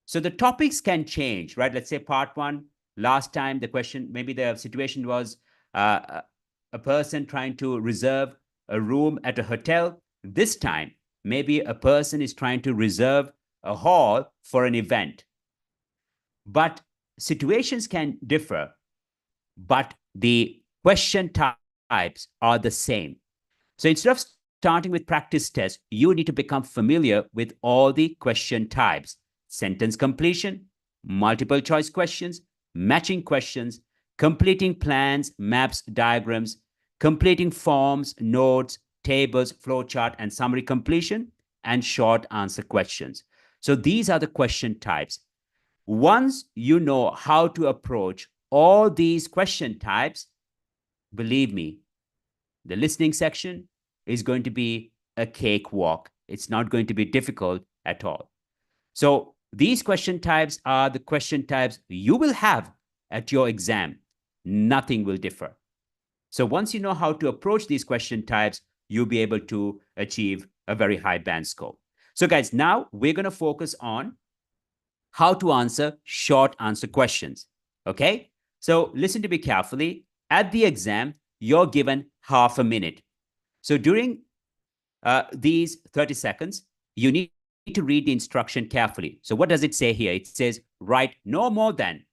So the topics can change, right? Let's say part one, last time the question, maybe the situation was a person trying to reserve a room at a hotel. This time, maybe a person is trying to reserve a hall for an event. But situations can differ, but the question types are the same. So instead of starting with practice tests, you need to become familiar with all the question types: sentence completion, multiple choice questions, matching questions, completing plans, maps, diagrams, completing forms, notes, tables, flowchart, and summary completion, and short answer questions. So these are the question types. Once you know how to approach all these question types, believe me, the listening section is going to be a cakewalk. It's not going to be difficult at all. So these question types are the question types you will have at your exam. Nothing will differ. So once you know how to approach these question types, you'll be able to achieve a very high band score. So guys, now we're going to focus on how to answer short answer questions. Okay? So listen to me carefully. At the exam, you're given half a minute. So during these 30 seconds, you need to read the instruction carefully. So what does it say here? It says, write no more than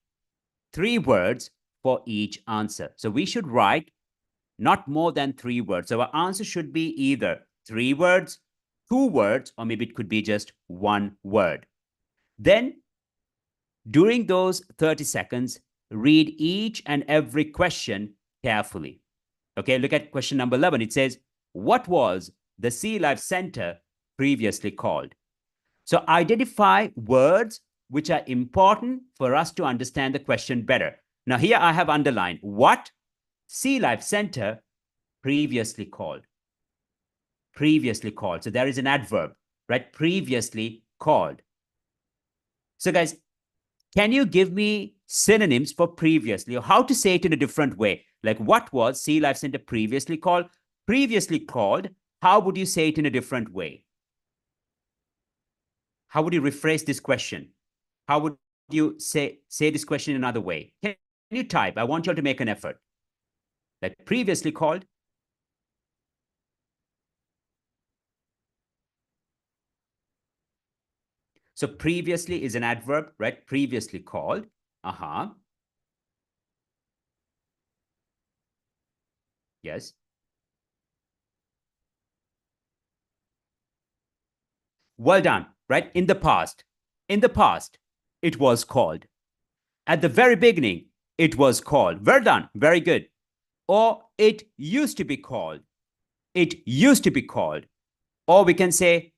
3 words for each answer. So we should write not more than 3 words. So our answer should be either 3 words, 2 words, or maybe it could be just 1 word. Then during those 30 seconds, read each and every question carefully. Okay, look at question number 11. It says, what was the Sea Life Center previously called? So identify words which are important for us to understand the question better. Now here I have underlined what Sea Life Center previously called. Previously called. So there is an adverb, right? Previously called. So guys, can you give me synonyms for previously, or how to say it in a different way? Like, what was Sea Life Center previously called? Previously called, how would you say it in a different way? How would you rephrase this question? How would you say this question in another way? Can you type? I want you all to make an effort. Like previously called. So previously is an adverb, right? Previously called. Yes. Well done, right? In the past. In the past, it was called. At the very beginning, it was called. Well done. Very good. Or it used to be called. It used to be called. Or we can say,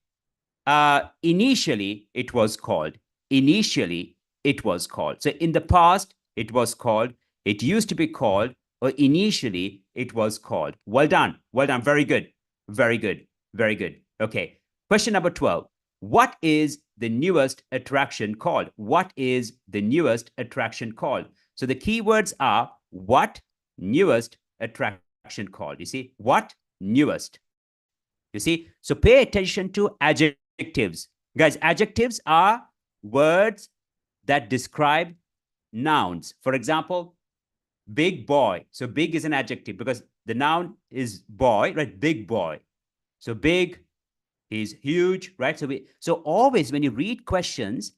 Initially, it was called. Initially, it was called. So in the past, it was called. It used to be called, or initially, it was called. Well done. Well done. Very good. Very good. Very good. Okay. Question number 12. What is the newest attraction called? What is the newest attraction called? So the keywords are what, newest, attraction called. You see, what, newest. You see, so pay attention to adjectives. Guys, adjectives are words that describe nouns. For example, big boy. So big is an adjective because the noun is boy, right? Big boy. So big, he's huge, right? So always when you read questions,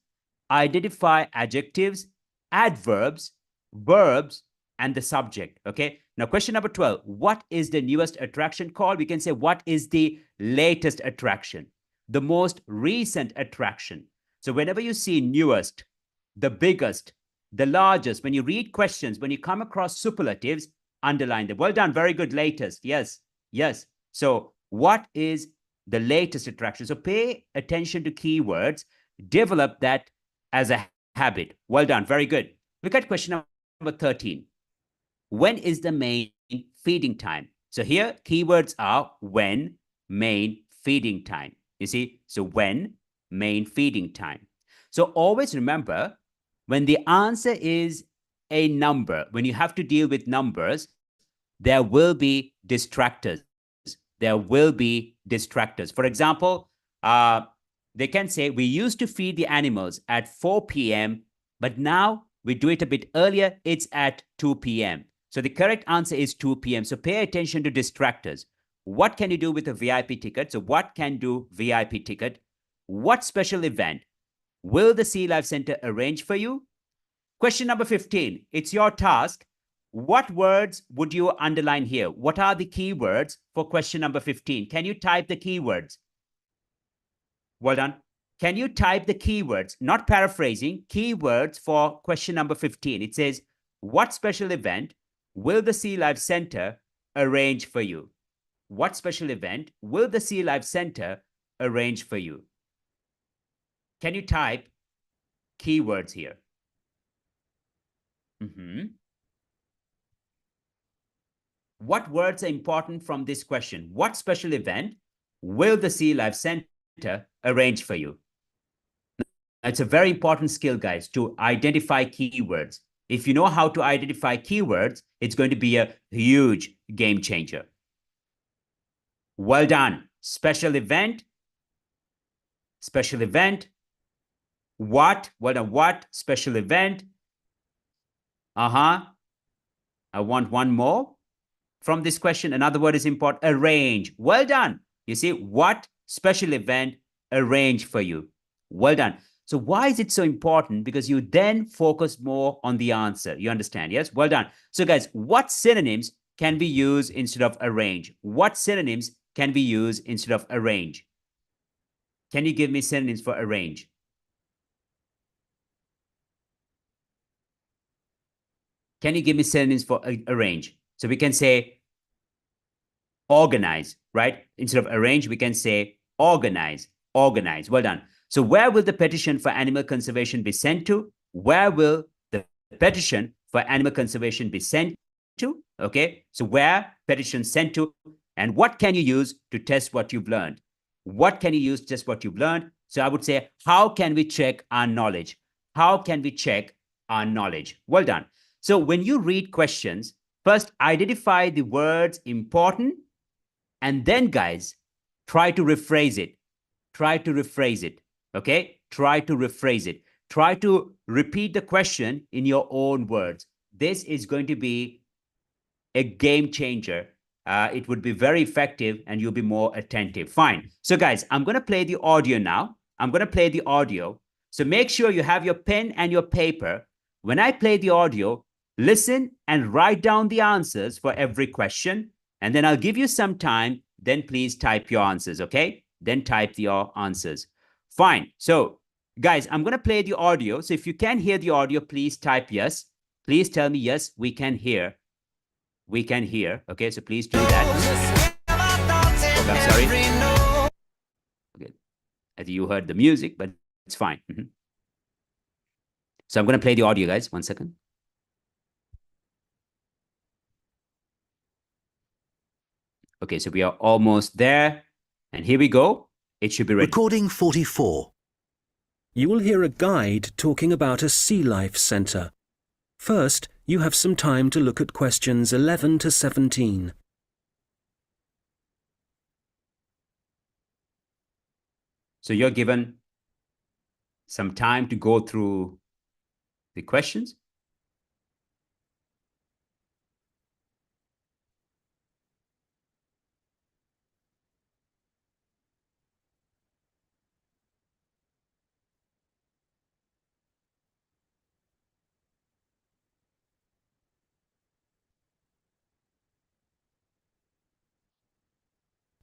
identify adjectives, adverbs, verbs, and the subject. Okay. Now, question number 12. What is the newest attraction called? We can say, what is the latest attraction? The most recent attraction. So whenever you see newest, the biggest, the largest, when you read questions, when you come across superlatives, underline them. Well done. Very good. Latest. Yes. Yes. So what is the latest attraction? So pay attention to keywords, develop that as a habit. Well done. Very good. Look at question number 13. When is the main feeding time? So here, keywords are when, main, feeding time. You see, so when, main, feeding time. So always remember, when the answer is a number, when you have to deal with numbers, there will be distractors. There will be distractors. For example, they can say, we used to feed the animals at 4 p.m., but now we do it a bit earlier. It's at 2 p.m. So the correct answer is 2 p.m. So pay attention to distractors. What can you do with a VIP ticket? So what can do VIP ticket? What special event will the Sea Life Center arrange for you? Question number 15. It's your task. What words would you underline here? What are the keywords for question number 15? Can you type the keywords? Well done. Can you type the keywords? Not paraphrasing, keywords for question number 15. It says, what special event will the Sea Life Center arrange for you? What special event will the Sea Life Center arrange for you? Can you type keywords here? What words are important from this question? What special event will the Sea Life Center arrange for you? It's a very important skill, guys, to identify keywords. If you know how to identify keywords, it's going to be a huge game changer. Well done. Special event. Special event. What? Well done. What? Special event. I want one more from this question. Another word is important. Arrange. Well done. You see, what special event arrange for you? Well done. So why is it so important? Because you then focus more on the answer. You understand? Yes? Well done. So guys, what synonyms can we use instead of arrange? What synonyms can we use instead of arrange? Can you give me synonyms for arrange? Can you give me synonyms for arrange? So we can say organize, right? Instead of arrange, we can say organize, organize. Well done. So where will the petition for animal conservation be sent to? Where will the petition for animal conservation be sent to? Okay, so where petition sent to, and what can you use to test what you've learned? What can you use to test what you've learned? So I would say, how can we check our knowledge? How can we check our knowledge? Well done. So when you read questions, first identify the words important, and then, guys, try to rephrase it. Try to rephrase it. Okay? Try to rephrase it. Try to repeat the question in your own words. This is going to be a game changer. It would be very effective and you'll be more attentive. Fine. So, guys, I'm going to play the audio now. I'm going to play the audio. So make sure you have your pen and your paper. When I play the audio, listen and write down the answers for every question. And then I'll give you some time. Then please type your answers, okay? Then type your answers. Fine. So, guys, I'm going to play the audio. So if you can hear the audio, please type yes. Please tell me yes, we can hear. We can hear. Okay, so please do that. Okay, I'm sorry. Okay. I think you heard the music, but it's fine. So I'm going to play the audio, guys. 1 second. Okay, so we are almost there. And here we go. It should be ready. Recording 44. You will hear a guide talking about a sea life centre. First, you have some time to look at questions 11 to 17. So you're given some time to go through the questions.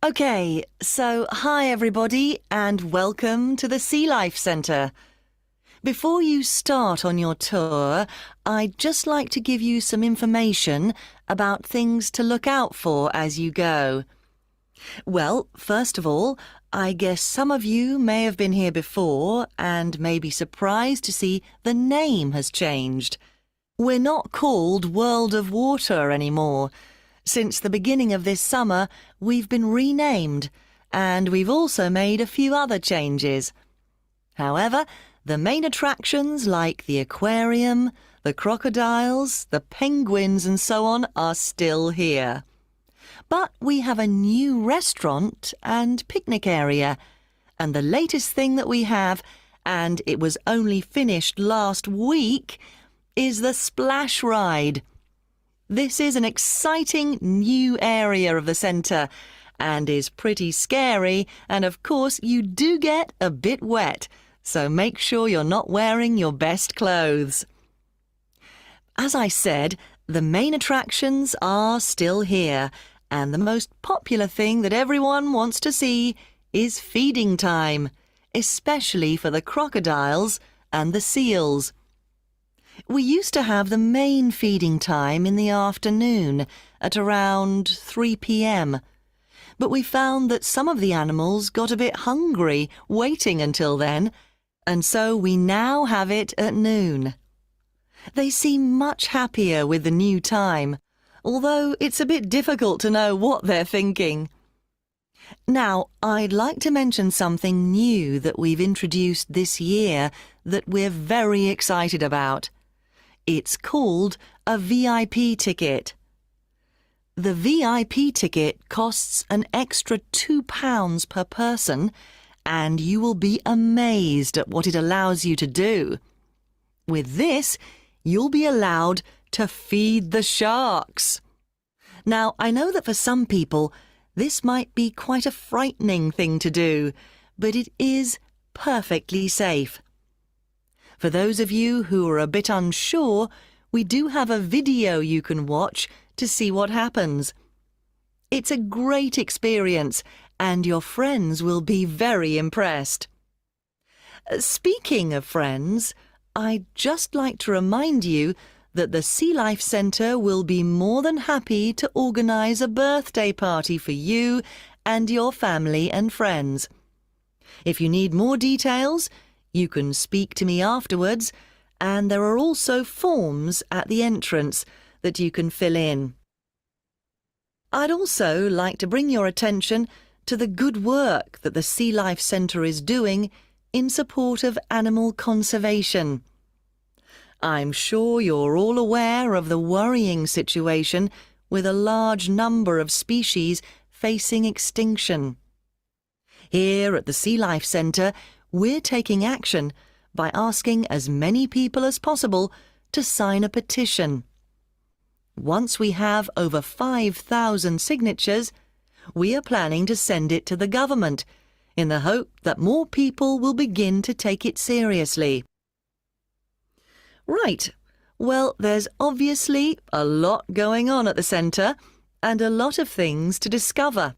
Okay, so hi everybody and welcome to the Sea Life Centre. Before you start on your tour, I'd just like to give you some information about things to look out for as you go. Well, first of all, I guess some of you may have been here before and may be surprised to see the name has changed. We're not called World of Water anymore. Since the beginning of this summer, we've been renamed, and we've also made a few other changes. However, the main attractions like the aquarium, the crocodiles, the penguins and so on are still here. But we have a new restaurant and picnic area, and the latest thing that we have, and it was only finished last week, is the splash ride. This is an exciting new area of the centre and is pretty scary, and of course you do get a bit wet, so make sure you're not wearing your best clothes. As I said, the main attractions are still here, and the most popular thing that everyone wants to see is feeding time, especially for the crocodiles and the seals. We used to have the main feeding time in the afternoon at around 3 p.m. But we found that some of the animals got a bit hungry waiting until then, and so we now have it at noon. They seem much happier with the new time, although it's a bit difficult to know what they're thinking. Now, I'd like to mention something new that we've introduced this year that we're very excited about. It's called a VIP ticket. The VIP ticket costs an extra £2 per person, and you will be amazed at what it allows you to do. With this, you'll be allowed to feed the sharks. Now, I know that for some people, this might be quite a frightening thing to do, but it is perfectly safe. For those of you who are a bit unsure, we do have a video you can watch to see what happens. It's a great experience, and your friends will be very impressed. Speaking of friends, I'd just like to remind you that the Sea Life Centre will be more than happy to organise a birthday party for you and your family and friends. If you need more details, you can speak to me afterwards, and there are also forms at the entrance that you can fill in. I'd also like to bring your attention to the good work that the Sea Life Centre is doing in support of animal conservation. I'm sure you're all aware of the worrying situation with a large number of species facing extinction. Here at the Sea Life Centre, we're taking action by asking as many people as possible to sign a petition. Once we have over 5,000 signatures, we are planning to send it to the government in the hope that more people will begin to take it seriously. Right, well, there's obviously a lot going on at the centre and a lot of things to discover.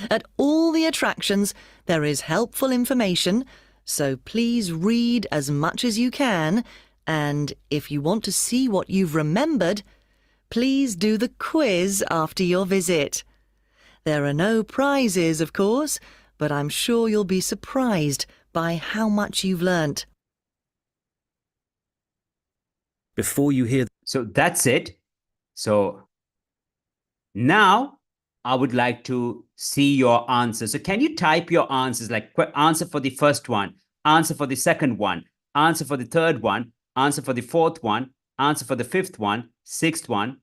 At all the attractions, there is helpful information, so please read as much as you can, and if you want to see what you've remembered, please do the quiz after your visit. There are no prizes, of course, but I'm sure you'll be surprised by how much you've learnt. Before you hear So that's it. So now I would like to see your answers. So can you type your answers, like answer for the first one, answer for the second one, answer for the third one, answer for the fourth one, answer for the fifth one, sixth one,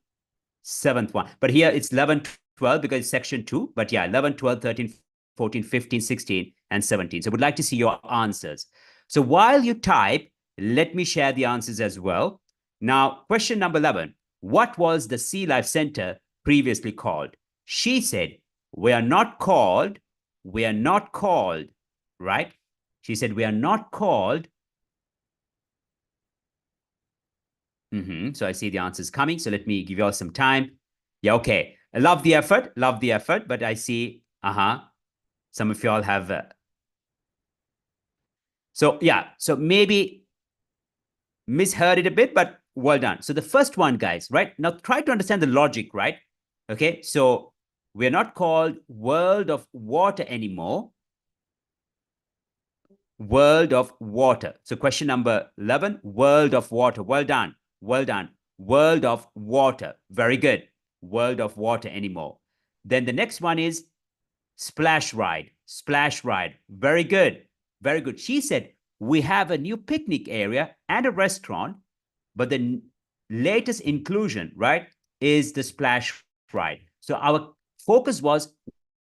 seventh one. But here it's 11, 12 because it's section 2. But yeah, 11, 12, 13, 14, 15, 16, and 17. So I would like to see your answers. So while you type, let me share the answers as well. Now, question number 11. What was the Sea Life Center previously called? She said, we are not called, right? She said, we are not called. So I see the answers coming. So let me give you all some time. Yeah, okay. I love the effort, but I see, some of y'all have. So yeah, so maybe misheard it a bit, but well done. So the first one, guys, right? Now try to understand the logic, right? Okay, so we're not called World of Water anymore. World of Water. So question number 11, World of Water. Well done. Well done. World of Water. Very good. World of Water anymore. Then the next one is Splash Ride. Splash Ride. Very good. Very good. She said, we have a new picnic area and a restaurant, but the latest inclusion, right, is the Splash Ride. So our focus was,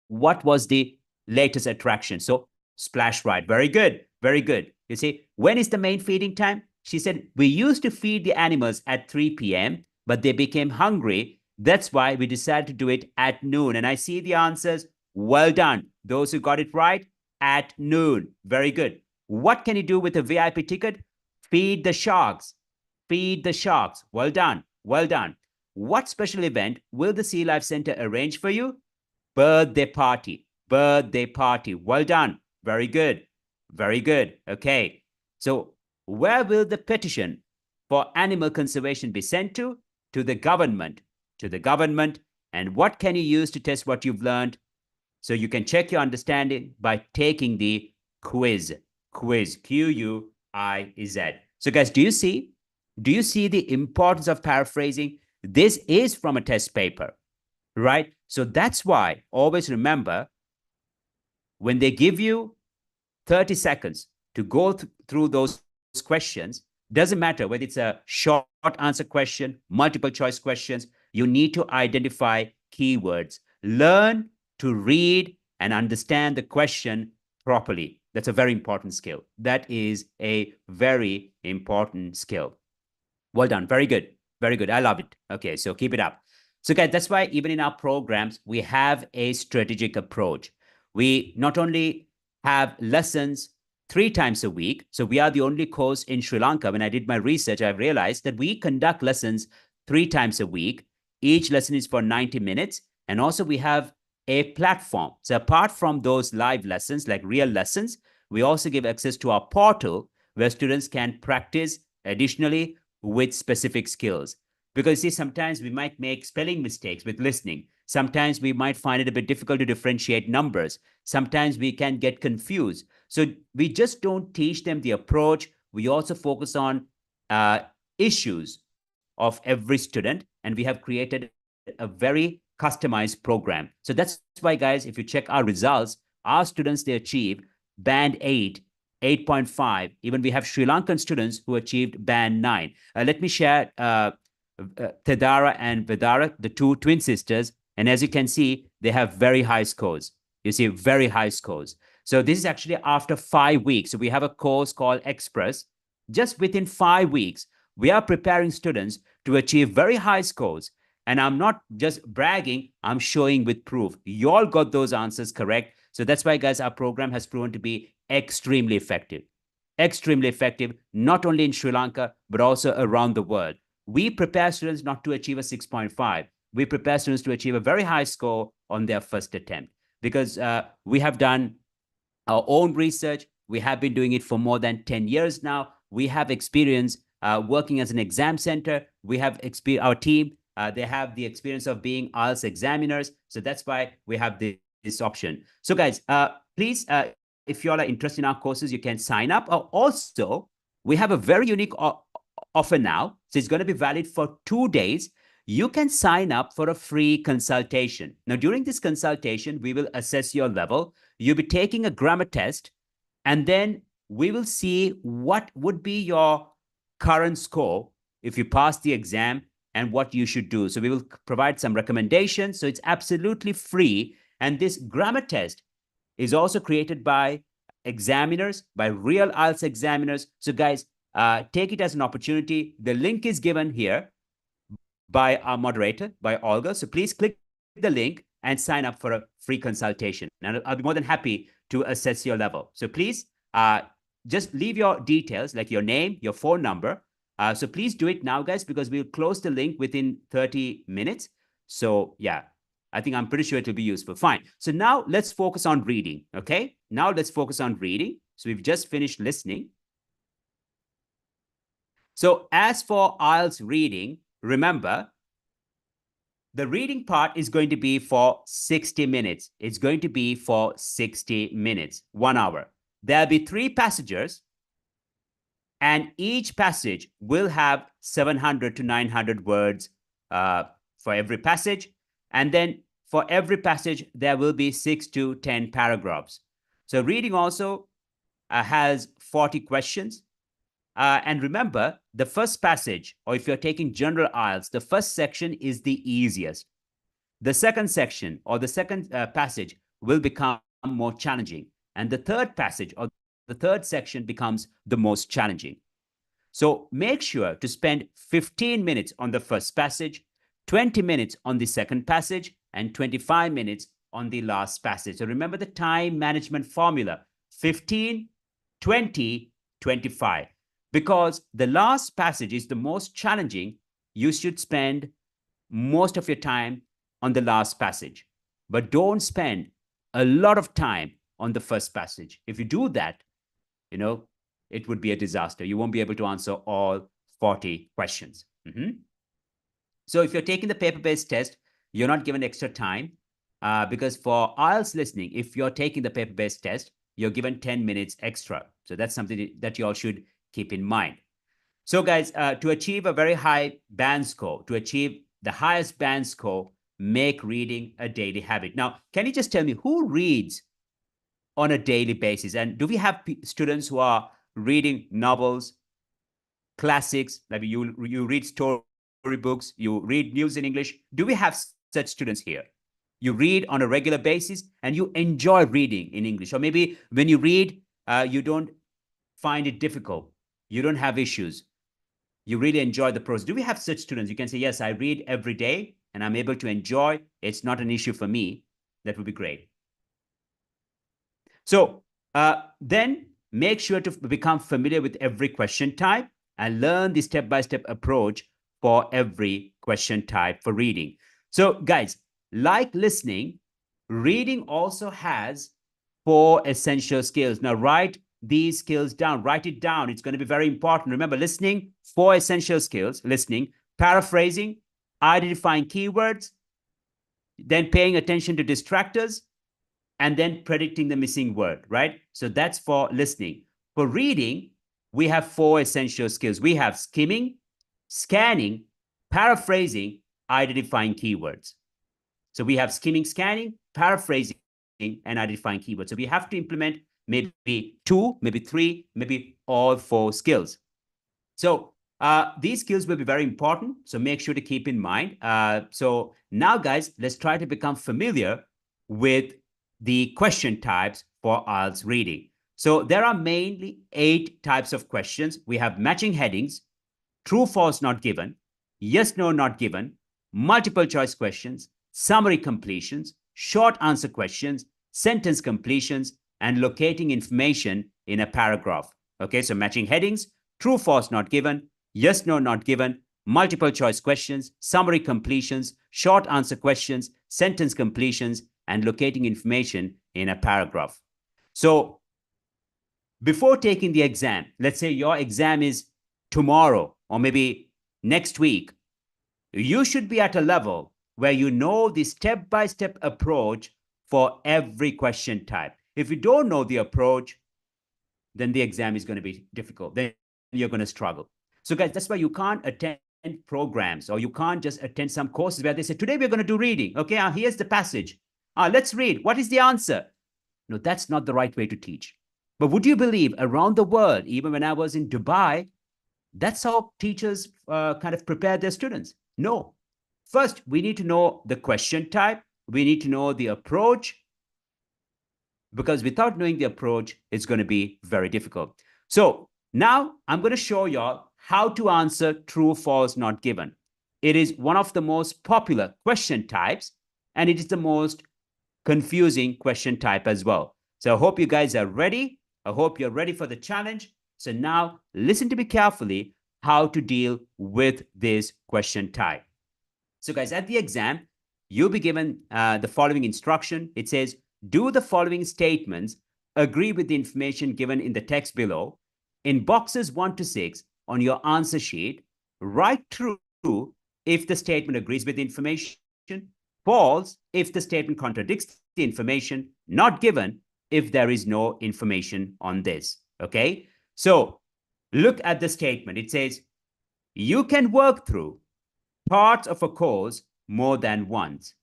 what was the latest attraction? So Splash Ride. Very good. Very good. You see, when is the main feeding time? She said, we used to feed the animals at 3 p.m., but they became hungry. That's why we decided to do it at noon. And I see the answers. Well done. Those who got it right, at noon. Very good. What can you do with a VIP ticket? Feed the sharks. Feed the sharks. Well done. Well done. What special event will the Sea Life Center arrange for you? Birthday party. Birthday party. Well done. Very good. Very good. Okay. So where will the petition for animal conservation be sent to? To the government. To the government. And what can you use to test what you've learned? So you can check your understanding by taking the quiz. Quiz. Q-U-I-Z. So guys, do you see the importance of paraphrasing? This is from a test paper, right? So that's why always remember, when they give you 30 seconds to go through those questions, doesn't matter whether it's a short answer question, multiple choice questions, you need to identify keywords. Learn to read and understand the question properly. That's a very important skill. That is a very important skill. Well done. Very good. Very good. I love it. Okay, so keep it up. So guys, that's why even in our programs, we have a strategic approach. We not only have lessons 3 times a week. So we are the only course in Sri Lanka. When I did my research, I realized that we conduct lessons 3 times a week. Each lesson is for 90 minutes. And also we have a platform. So apart from those live lessons, like real lessons, we also give access to our portal where students can practice additionally with specific skills. Because see, sometimes we might make spelling mistakes with listening. Sometimes we might find it a bit difficult to differentiate numbers. Sometimes we can get confused. So we just don't teach them the approach. We also focus on issues of every student, and we have created a very customized program. So that's why, guys, if you check our results, our students, they achieve band 8, 8.5. Even we have Sri Lankan students who achieved band 9. Let me share Tedara and Vedara, the 2 twin sisters. And as you can see, they have very high scores. You see, very high scores. So this is actually after 5 weeks. So we have a course called Express. Just within 5 weeks, we are preparing students to achieve very high scores. And I'm not just bragging, I'm showing with proof. You all got those answers correct. So that's why, guys, our program has proven to be extremely effective. Extremely effective, not only in Sri Lanka, but also around the world. We prepare students not to achieve a 6.5. We prepare students to achieve a very high score on their first attempt. Because we have done our own research. We have been doing it for more than 10 years now. We have experience working as an exam center. We have our team. They have the experience of being IELTS examiners. So that's why we have this option. So guys, please, if you all are interested in our courses, you can sign up. Also, we have a very unique offer now. So it's going to be valid for 2 days. You can sign up for a free consultation. Now, during this consultation, we will assess your level. You'll be taking a grammar test, and then we will see what would be your current score if you pass the exam and what you should do. So we will provide some recommendations. So it's absolutely free. And this grammar test is also created by examiners, by real IELTS examiners. So guys, take it as an opportunity. The link is given here by our moderator, by Olga. So please click the link and sign up for a free consultation. And I'll be more than happy to assess your level. So please just leave your details, like your name, your phone number. So please do it now, guys, because we'll close the link within 30 minutes. So yeah, I'm pretty sure it will be useful. Fine. So now let's focus on reading, okay? Now let's focus on reading. So we've just finished listening. So as for IELTS reading, remember, the reading part is going to be for 60 minutes. It's going to be for 60 minutes, 1 hour. There'll be 3 passages, and each passage will have 700 to 900 words for every passage. And then for every passage, there will be 6 to 10 paragraphs. So reading also has 40 questions. And remember, the first passage, or if you're taking general IELTS, the first section is the easiest. The second section or the second passage will become more challenging. And the third passage or the third section becomes the most challenging. So make sure to spend 15 minutes on the first passage, 20 minutes on the second passage, and 25 minutes on the last passage. So remember the time management formula, 15, 20, 25. Because the last passage is the most challenging, you should spend most of your time on the last passage. But don't spend a lot of time on the first passage. If you do that, it would be a disaster. You won't be able to answer all 40 questions. So if you're taking the paper-based test, you're not given extra time because for IELTS listening, if you're taking the paper-based test, you're given 10 minutes extra. So that's something that you all should keep in mind. So guys, to achieve a very high band score, to achieve the highest band score, make reading a daily habit. Now, can you just tell me who reads on a daily basis? And do we have students who are reading novels, classics, maybe you read storybooks, you read news in English? Do we have such students here? You read on a regular basis and you enjoy reading in English. Or maybe when you read, you don't find it difficult. You don't have issues. You really enjoy the prose. Do we have such students? You can say, yes, I read every day and I'm able to enjoy. It's not an issue for me. That would be great. So then make sure to become familiar with every question type and learn the step-by-step approach for every question type for reading. So guys, like listening, reading also has 4 essential skills. Now write these skills down. Write it down. It's going to be very important. Remember, listening, 4 essential skills. Listening, paraphrasing, identifying keywords, then paying attention to distractors, and then predicting the missing word, right? So that's for listening. For reading, we have 4 essential skills. We have skimming, scanning, paraphrasing, identifying keywords. So we have skimming, scanning, paraphrasing, and identifying keywords. So we have to implement maybe 2, maybe 3, maybe all 4 skills. So these skills will be very important. So make sure to keep in mind. So now, guys, let's try to become familiar with the question types for IELTS reading. So there are mainly 8 types of questions. We have matching headings, true, false, not given, yes, no, not given, multiple choice questions, summary completions, short answer questions, sentence completions, and locating information in a paragraph. Okay, so matching headings, true, false, not given, yes, no, not given, multiple choice questions, summary completions, short answer questions, sentence completions, and locating information in a paragraph. So before taking the exam, let's say your exam is tomorrow or maybe next week, you should be at a level where you know the step-by-step approach for every question type. If you don't know the approach, then the exam is going to be difficult. Then you're going to struggle. So guys, that's why you can't attend programs, or you can't just attend some courses where they say, today we're going to do reading. Okay, here's the passage. Let's read. What is the answer? No, that's not the right way to teach. But would you believe around the world, even when I was in Dubai, that's how teachers kind of prepare their students? No. First, we need to know the question type. We need to know the approach, because without knowing the approach, it's going to be very difficult. So now I'm going to show y'all how to answer true, false, not given. It is one of the most popular question types, and it is the most confusing question type as well. So I hope you guys are ready. I hope you're ready for the challenge. So now listen to me carefully how to deal with this question type. So guys, at the exam, you'll be given the following instruction. It says, do the following statements, agree with the information given in the text below. In boxes 1 to 6 on your answer sheet, write true if the statement agrees with the information, false if the statement contradicts the information, not given if there is no information on this. Okay, so look at the statement. It says, you can work through parts of a course more than once.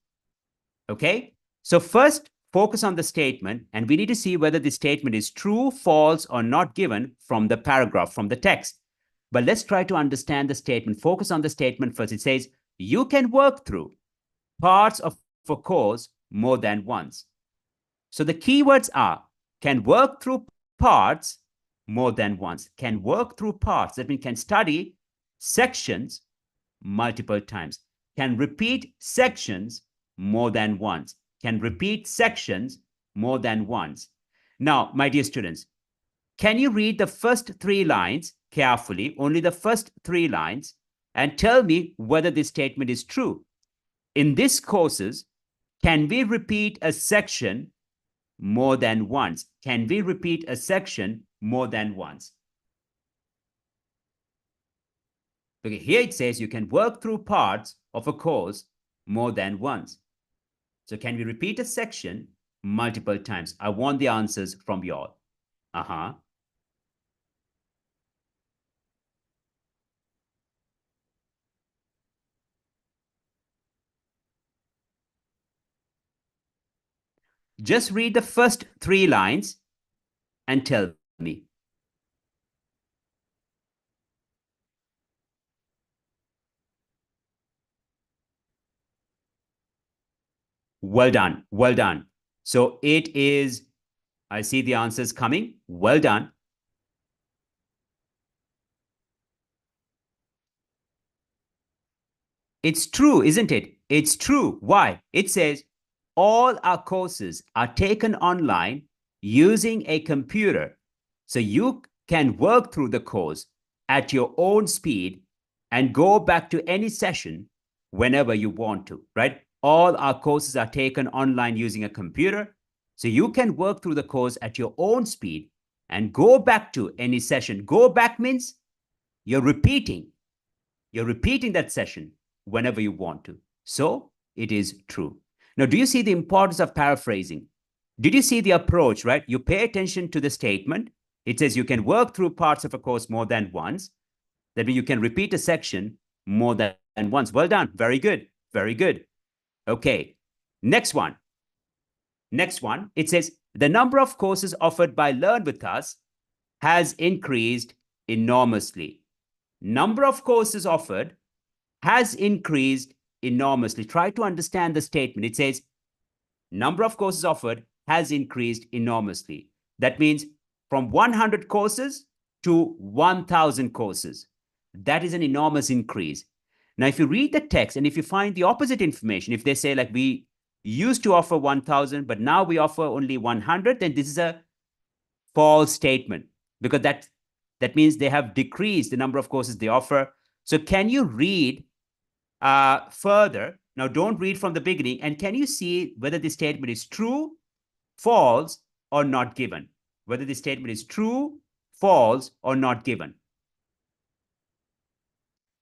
Okay, so first focus on the statement, and we need to see whether the statement is true, false, or not given from the paragraph, from the text. But let's try to understand the statement. Focus on the statement first. It says, you can work through parts of a course more than once. So the keywords are can work through parts more than once. Can work through parts. That means can study sections multiple times. Can repeat sections more than once. Can repeat sections more than once. Now, my dear students, can you read the first 3 lines carefully, only the first 3 lines, and tell me whether this statement is true? In these courses, can we repeat a section more than once? Can we repeat a section more than once? Okay, here it says you can work through parts of a course more than once. So can we repeat a section multiple times? I want the answers from you all. Just read the first 3 lines and tell me. Well done. Well done. So it is, I see the answers coming. Well done. It's true, isn't it? It's true. Why? It says all our courses are taken online using a computer. So you can work through the course at your own speed and go back to any session whenever you want to, right? All our courses are taken online using a computer. So you can work through the course at your own speed and go back to any session. Go back means you're repeating that session whenever you want to. So it is true. Now, do you see the importance of paraphrasing? Did you see the approach, right? You pay attention to the statement. It says you can work through parts of a course more than once. That means you can repeat a section more than once. Well done. Very good. Very good. Okay. Next one. Next one. It says the number of courses offered by Learn With Us has increased enormously. Number of courses offered has increased enormously. Try to understand the statement. It says number of courses offered has increased enormously. That means from 100 courses to 1,000 courses. That is an enormous increase. Now, if you read the text and if you find the opposite information, if they say like we used to offer 1,000, but now we offer only 100, then this is a false statement, because that means they have decreased the number of courses they offer. So can you read further? Now, don't read from the beginning. And can you see whether this statement is true, false, or not given? Whether this statement is true, false, or not given.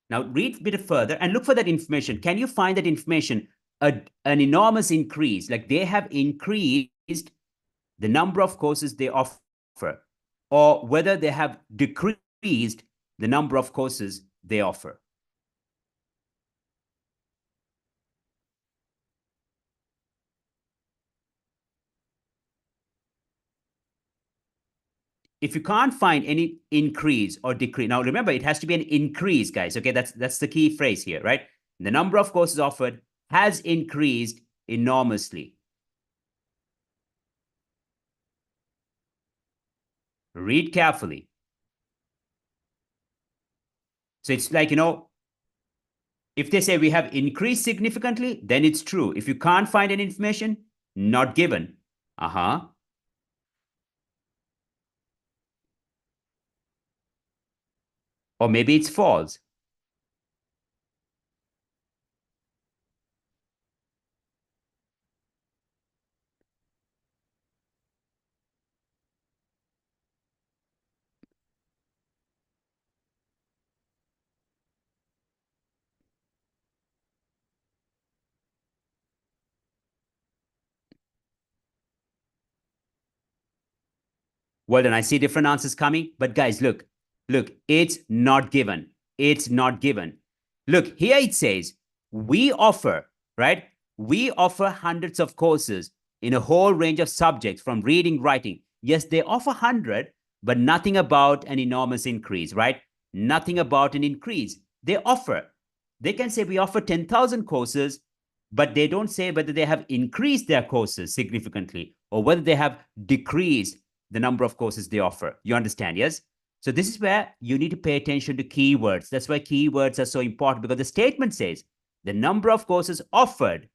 Now, read a bit further and look for that information. Can you find that information? An enormous increase, like they have increased the number of courses they offer, or whether they have decreased the number of courses they offer. If you can't find any increase or decrease, now remember, it has to be an increase, guys. Okay, that's the key phrase here, right? The number of courses offered has increased enormously. Read carefully. So it's like, if they say we have increased significantly, then it's true. If you can't find any information, not given. Or maybe it's false. Well, then I see different answers coming. But guys, look, it's not given. It's not given. Look, here it says, we offer, right? We offer hundreds of courses in a whole range of subjects from reading, writing. Yes, they offer 100, but nothing about an enormous increase, right? Nothing about an increase. They offer. They can say we offer 10,000 courses, but they don't say whether they have increased their courses significantly or whether they have decreased the number of courses they offer. You understand, yes? So this is where you need to pay attention to keywords. That's why keywords are so important, because the statement says the number of courses offered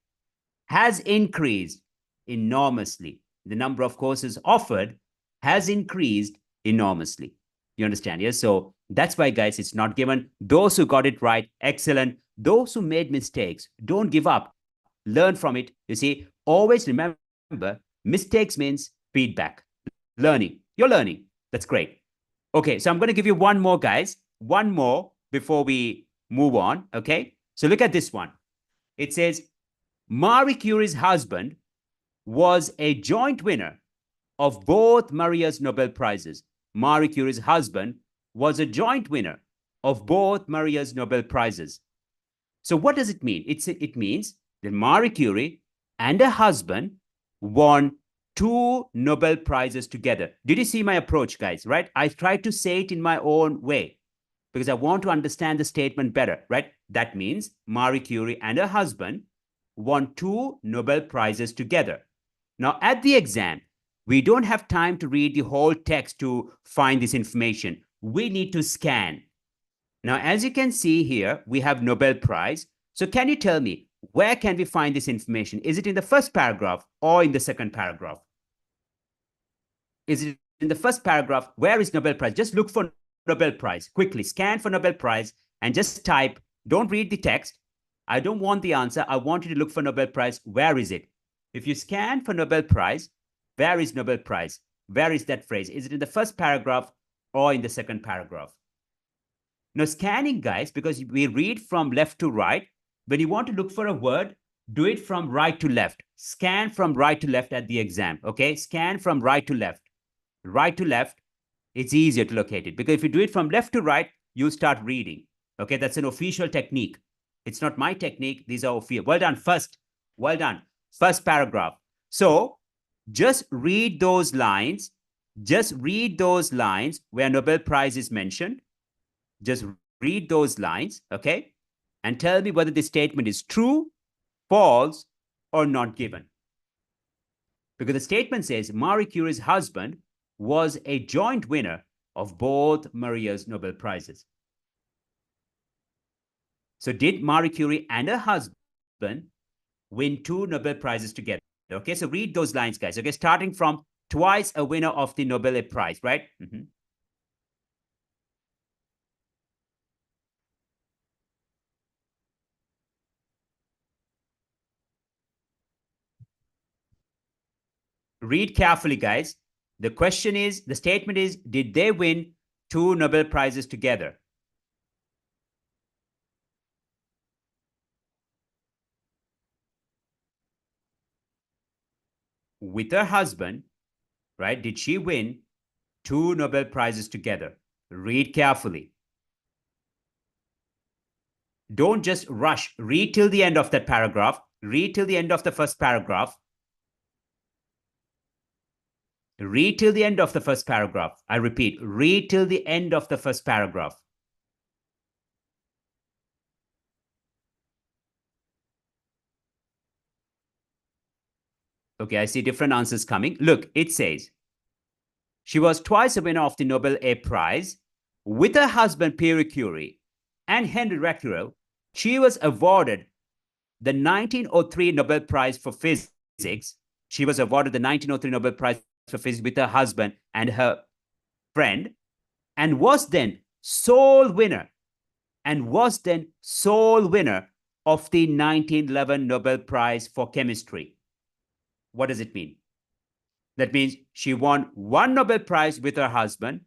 has increased enormously. The number of courses offered has increased enormously. You understand, yes? So that's why, guys, it's not given. Those who got it right, excellent. Those who made mistakes, don't give up. Learn from it. You see, always remember, mistakes means feedback. Learning. You're learning. That's great. Okay, so I'm going to give you one more, guys. One more before we move on. Okay, so look at this one. It says, Marie Curie's husband was a joint winner of both Maria's Nobel Prizes. Marie Curie's husband was a joint winner of both Maria's Nobel Prizes. So what does it mean? It means that Marie Curie and her husband won 2 Nobel Prizes together. Did you see my approach, guys, right? I tried to say it in my own way because I want to understand the statement better, right? That means Marie Curie and her husband won 2 Nobel Prizes together. Now, at the exam, we don't have time to read the whole text to find this information. We need to scan. Now, as you can see here, we have Nobel Prize. So can you tell me, where can we find this information? Is it in the first paragraph or in the second paragraph? Is it in the first paragraph? Where is Nobel Prize? Just look for Nobel Prize. Quickly scan for Nobel Prize and just type. Don't read the text. I don't want the answer. I want you to look for Nobel Prize. Where is it? If you scan for Nobel Prize, where is Nobel Prize? Where is that phrase? Is it in the first paragraph or in the second paragraph? Now, scanning, guys, because we read from left to right, when you want to look for a word, do it from right to left. Scan from right to left at the exam, okay? Scan from right to left. Right to left, it's easier to locate it, because if you do it from left to right, you start reading, okay? That's an official technique. It's not my technique. These are official. Well done. Well done. First paragraph. So just read those lines. Just read those lines where Nobel Prize is mentioned. Just read those lines, okay? And tell me whether this statement is true, false, or not given. Because the statement says Marie Curie's husband was a joint winner of both Maria's Nobel Prizes. So did Marie Curie and her husband win 2 Nobel Prizes together? Okay, so read those lines, guys. Okay, starting from twice a winner of the Nobel Prize, right? Read carefully, guys. The question is, the statement is, did they win 2 Nobel Prizes together? With her husband, right? Did she win 2 Nobel Prizes together? Read carefully. Don't just rush. Read till the end of that paragraph. Read till the end of the first paragraph. Read till the end of the first paragraph. I repeat, read till the end of the first paragraph. Okay, I see different answers coming. Look, it says, she was twice a winner of the Nobel A Prize. With her husband Pierre Curie and Henry Becquerel, she was awarded the 1903 Nobel Prize for Physics. She was awarded the 1903 Nobel Prize for Physics with her husband and her friend, and was then sole winner of the 1911 Nobel Prize for Chemistry. What does it mean? That means she won 1 Nobel Prize with her husband,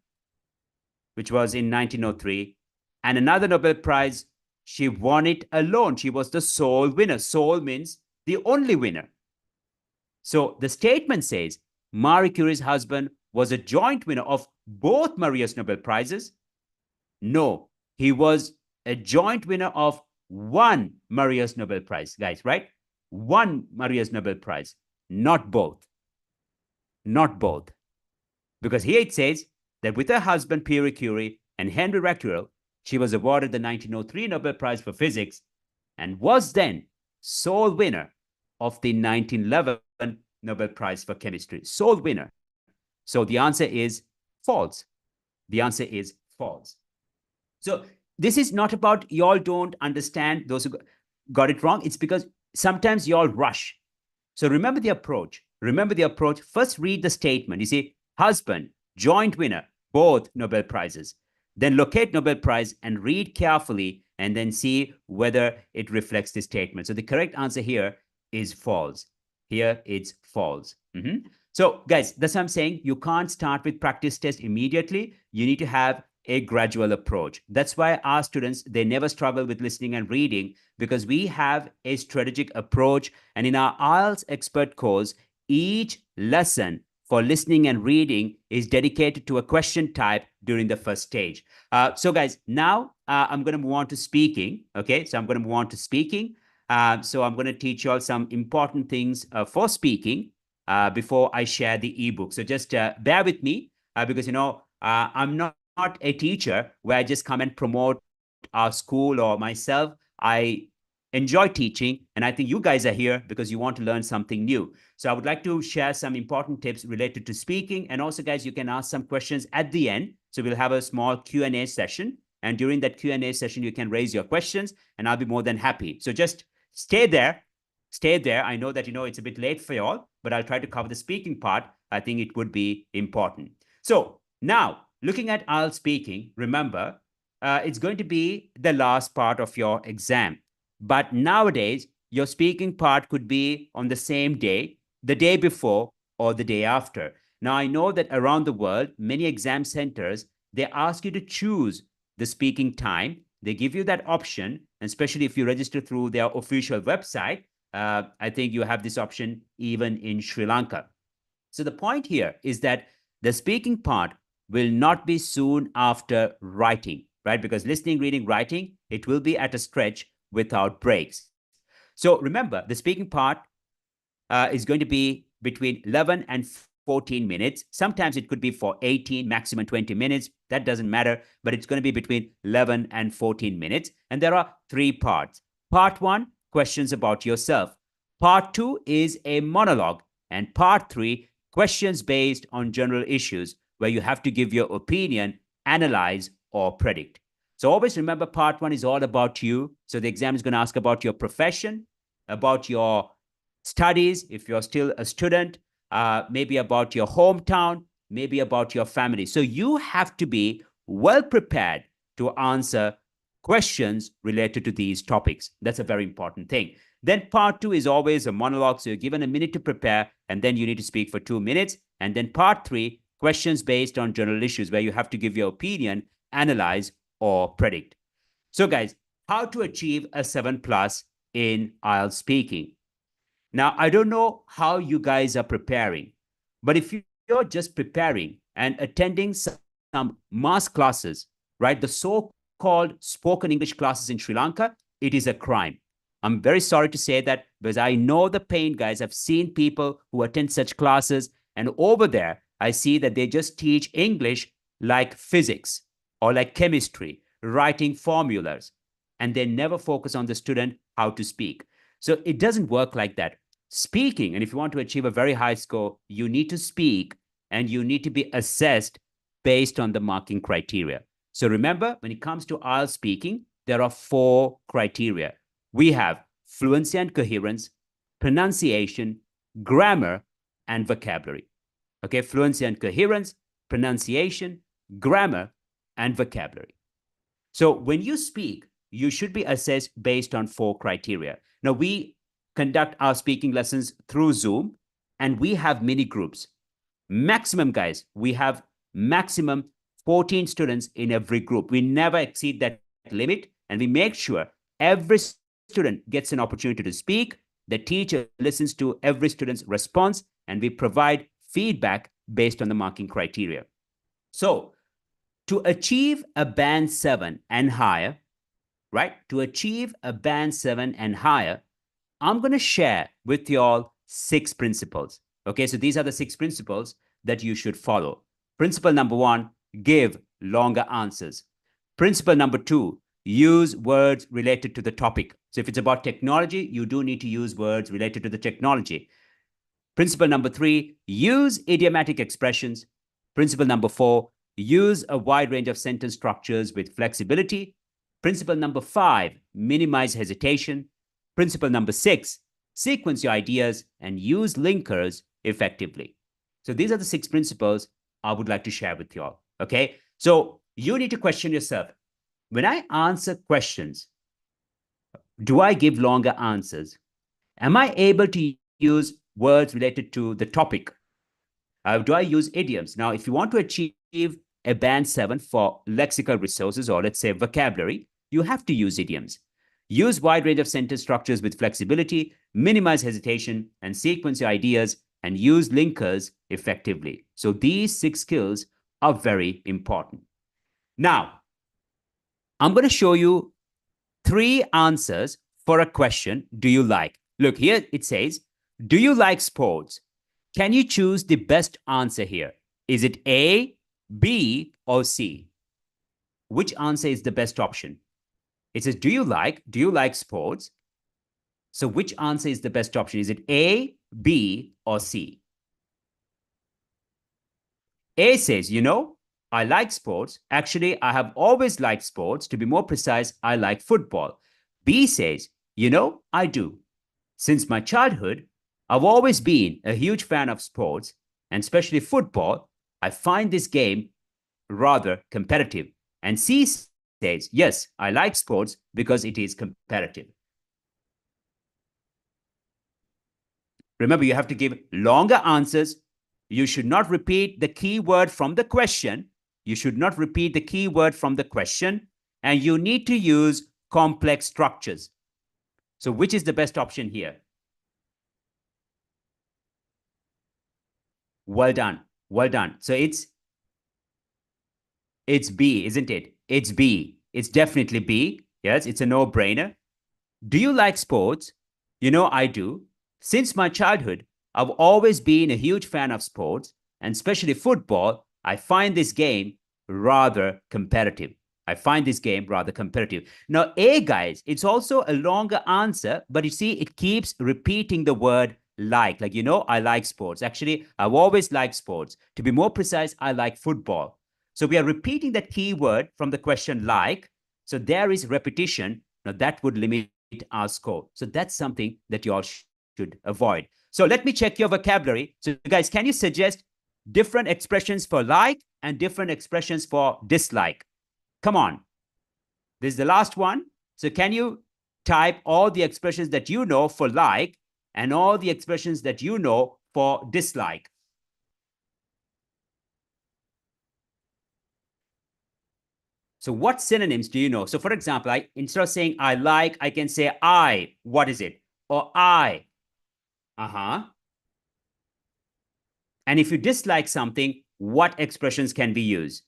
which was in 1903, and another Nobel Prize, she won it alone. She was the sole winner. Sole means the only winner. So the statement says Marie Curie's husband was a joint winner of both Maria's Nobel Prizes. No, he was a joint winner of 1 Maria's Nobel Prize, guys, right? 1 Maria's Nobel Prize, not both. Not both. Because here it says that with her husband, Pierre Curie, and Henry Becquerel, she was awarded the 1903 Nobel Prize for Physics and was then sole winner of the 1911 Nobel Prize for Chemistry. Sole winner. So the answer is false. The answer is false. So this is not about y'all don't understand those who got it wrong. It's because sometimes y'all rush. So remember the approach. Remember the approach. First read the statement. You see, husband, joint winner, both Nobel Prizes. Then locate Nobel Prize and read carefully and then see whether it reflects the statement. So the correct answer here is false. Here it's false. So guys, that's what I'm saying. You can't start with practice test immediately. You need to have a gradual approach. That's why our students, they never struggle with listening and reading because we have a strategic approach. And in our IELTS expert course, each lesson for listening and reading is dedicated to a question type during the first stage. So guys, now I'm going to move on to speaking. Okay, so I'm going to move on to speaking. So I'm going to teach you all some important things for speaking before I share the ebook. So just bear with me because, you know, I'm not a teacher where I just come and promote our school or myself. I enjoy teaching, and I think you guys are here because you want to learn something new. So I would like to share some important tips related to speaking. And also, guys, you can ask some questions at the end. So we'll have a small Q&A session. And during that Q&A session, you can raise your questions, and I'll be more than happy. So just stay there. Stay there. I know that, you know, it's a bit late for you all, but I'll try to cover the speaking part. I think it would be important. So now, looking at IELTS speaking, remember, it's going to be the last part of your exam. But nowadays, your speaking part could be on the same day, the day before, or the day after. Now, I know that around the world, many exam centers, they ask you to choose the speaking time. They give you that option, and especially if you register through their official website. I think you have this option even in Sri Lanka. So the point here is that the speaking part will not be soon after writing, right? Because listening, reading, writing, it will be at a stretch without breaks. So remember, the speaking part is going to be between 11 and 14 minutes. Sometimes it could be for 18, maximum 20 minutes. That doesn't matter, but it's going to be between 11 and 14 minutes. And there are 3 parts. Part 1, questions about yourself. Part 2 is a monologue. And part 3, questions based on general issues where you have to give your opinion, analyze, or predict. So always remember, part 1 is all about you. So the exam is going to ask about your profession, about your studies, if you're still a student, maybe about your hometown, maybe about your family. So you have to be well prepared to answer questions related to these topics. That's a very important thing. Then part 2 is always a monologue. So you're given a minute to prepare, and then you need to speak for 2 minutes. And then part 3, questions based on general issues where you have to give your opinion, analyze, or predict. So guys, how to achieve a 7+ in IELTS speaking. Now, I don't know how you guys are preparing, but if you're just preparing and attending some mass classes, right, the so-called spoken English classes in Sri Lanka, it is a crime. I'm very sorry to say that because I know the pain, guys. I've seen people who attend such classes, and over there, I see that they just teach English like physics or like chemistry, writing formulas, and they never focus on the student how to speak. So it doesn't work like that. Speaking, and if you want to achieve a very high score, you need to speak and you need to be assessed based on the marking criteria. So remember, when it comes to IELTS speaking, there are 4 criteria. We have fluency and coherence, pronunciation, grammar, and vocabulary. Okay, fluency and coherence, pronunciation, grammar, and vocabulary. So when you speak, you should be assessed based on 4 criteria. Now, we conduct our speaking lessons through Zoom, and we have mini groups. Maximum, guys, we have maximum 14 students in every group. We never exceed that limit, and we make sure every student gets an opportunity to speak. The teacher listens to every student's response, and we provide feedback based on the marking criteria. So to achieve a band 7 and higher, right? To achieve a band 7 and higher, I'm going to share with you all 6 principles. Okay, so these are the 6 principles that you should follow. Principle number 1, give longer answers. Principle number 2, use words related to the topic. So if it's about technology, you do need to use words related to the technology. Principle number 3, use idiomatic expressions. Principle number 4, use a wide range of sentence structures with flexibility. Principle number 5, minimize hesitation. Principle number 6, sequence your ideas and use linkers effectively. So these are the 6 principles I would like to share with you all. Okay, so you need to question yourself. When I answer questions, do I give longer answers? Am I able to use words related to the topic? Do I use idioms? Now, if you want to achieve a band 7 for lexical resources, or let's say vocabulary, you have to use idioms. Use wide range of sentence structures with flexibility, minimize hesitation, and sequence your ideas, and use linkers effectively. So these 6 skills are very important. Now, I'm going to show you 3 answers for a question, do you like? Look, here it says, do you like sports? Can you choose the best answer here? Is it A, B, or C? Which answer is the best option? It says, do you like sports? So which answer is the best option? Is it A, B, or C? A says, I like sports. Actually, I have always liked sports. To be more precise, I like football. B says, I do. Since my childhood, I've always been a huge fan of sports, and especially football. I find this game rather competitive. And C says, yes, I like sports because it is competitive. Remember, you have to give longer answers. You should not repeat the key word from the question. You should not repeat the key word from the question. And you need to use complex structures. So which is the best option here? Well done. Well done. So it's B, isn't it? It's B. It's definitely B. Yes, it's a no-brainer. Do you like sports? I do. Since my childhood, I've always been a huge fan of sports, and especially football. I find this game rather competitive. Now, A, guys, it's also a longer answer, but you see, it keeps repeating the word like, I like sports. Actually, I've always liked sports. To be more precise, I like football. So we are repeating that key word from the question like. So there is repetition. Now that would limit our score. So that's something that you all should avoid. So let me check your vocabulary. So guys, can you suggest different expressions for like and different expressions for dislike? Come on. This is the last one. So can you type all the expressions that you know for like and all the expressions that you know for dislike? So what synonyms do you know? So for example, instead of saying I like, I can say I, what is it? Or I. And And if you dislike something, what expressions can we use?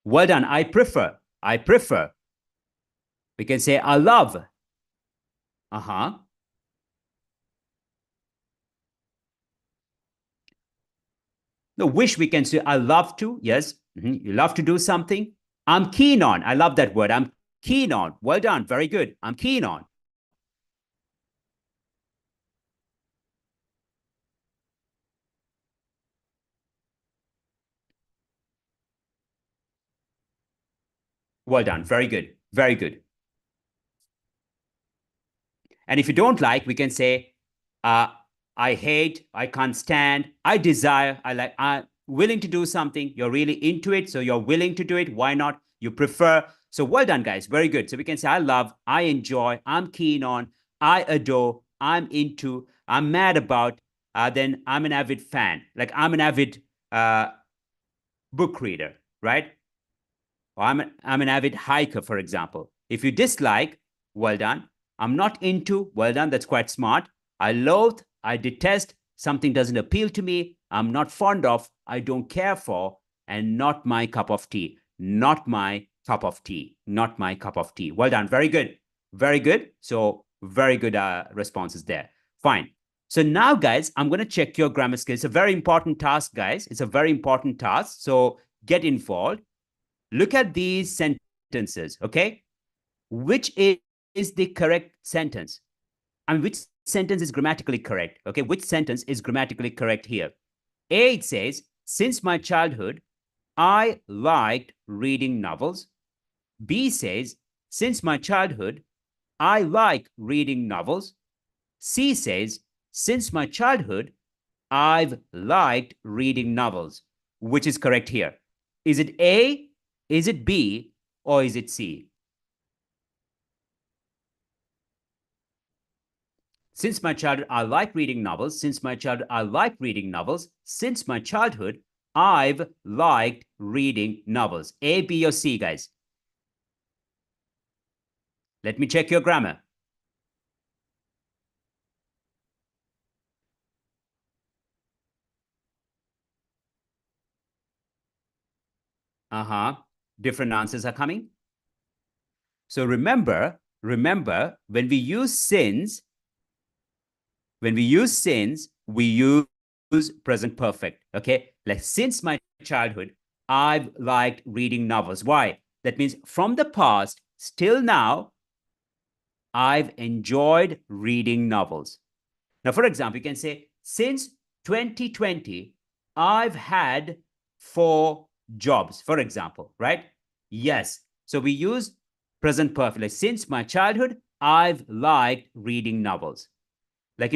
Well done. I prefer. I prefer. We can say I love. No, wish, we can say I love to. Yes. You love to do something. I'm keen on. I love that word. I'm keen on. Well done. Very good. I'm keen on. Well done. Very good. Very good. And if you don't like, we can say, I hate, I can't stand, I desire, I like, I'm willing to do something. You're really into it, so you're willing to do it. Why not? You prefer. So well done, guys. Very good. So we can say, I love, I enjoy, I'm keen on, I adore, I'm into, I'm mad about, then I'm an avid fan. Like I'm an avid book reader, right? Or I'm an avid hiker, for example. If you dislike, well done. I'm not into, well done, that's quite smart. I loathe, I detest, something doesn't appeal to me, I'm not fond of, I don't care for, and not my cup of tea. Not my cup of tea. Not my cup of tea. Well done. Very good. Very good. So very good responses there. Fine. So now, guys, I'm going to check your grammar skills. It's a very important task, guys. It's a very important task. So get involved. Look at these sentences, okay? Which is the correct sentence? I mean, which sentence is grammatically correct? Okay, which sentence is grammatically correct here? A, it says, since my childhood, I liked reading novels. B says, since my childhood, I like reading novels. C says, since my childhood, I've liked reading novels. Which is correct here? Is it A, is it B, or is it C? Since my childhood, I like reading novels. Since my childhood, I like reading novels. Since my childhood, I've liked reading novels. A, B, or C, guys? Let me check your grammar. Different answers are coming. So remember, when we use since, we use present perfect, okay? Like since my childhood, I've liked reading novels. Why? That means from the past, still now, I've enjoyed reading novels. Now, for example, you can say, since 2020, I've had 4 jobs, for example, right? Yes. So we use present perfect. Like, since my childhood, I've liked reading novels. Like,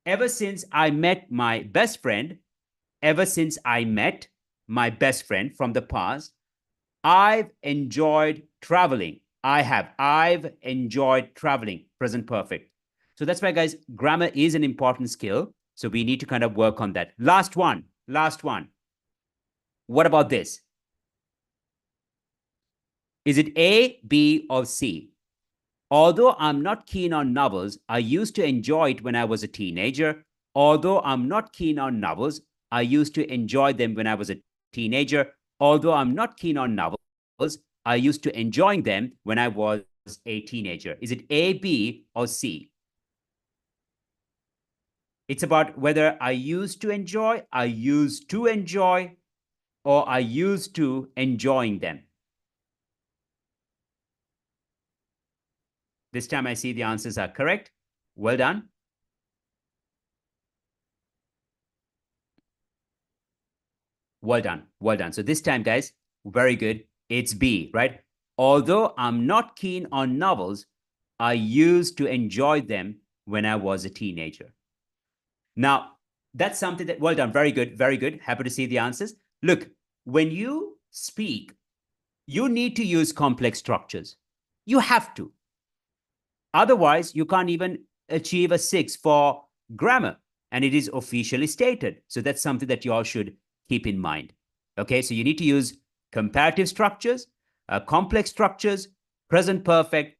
ever since I met my best friend, from the past, I've enjoyed traveling. I've enjoyed traveling, present perfect. So that's why, guys, grammar is an important skill. So we need to kind of work on that. Last one. What about this? Is it A, B, or C? Although I'm not keen on novels, I used to enjoy it when I was a teenager. Although I'm not keen on novels, I used to enjoy them when I was a teenager. Although I'm not keen on novels, I used to enjoy them when I was a teenager. Is it A, B, or C? It's about whether I used to enjoy, or I used to enjoying them. This time I see the answers are correct. Well done. Well done. So this time, guys, very good. It's B, right? Although I'm not keen on novels, I used to enjoy them when I was a teenager. Now, that's something that, well done. Very good. Happy to see the answers. Look, when you speak, you need to use complex structures. You have to. Otherwise, you can't even achieve a 6 for grammar. And it is officially stated. So that's something that you all should keep in mind. Okay, so you need to use comparative structures, complex structures, present perfect.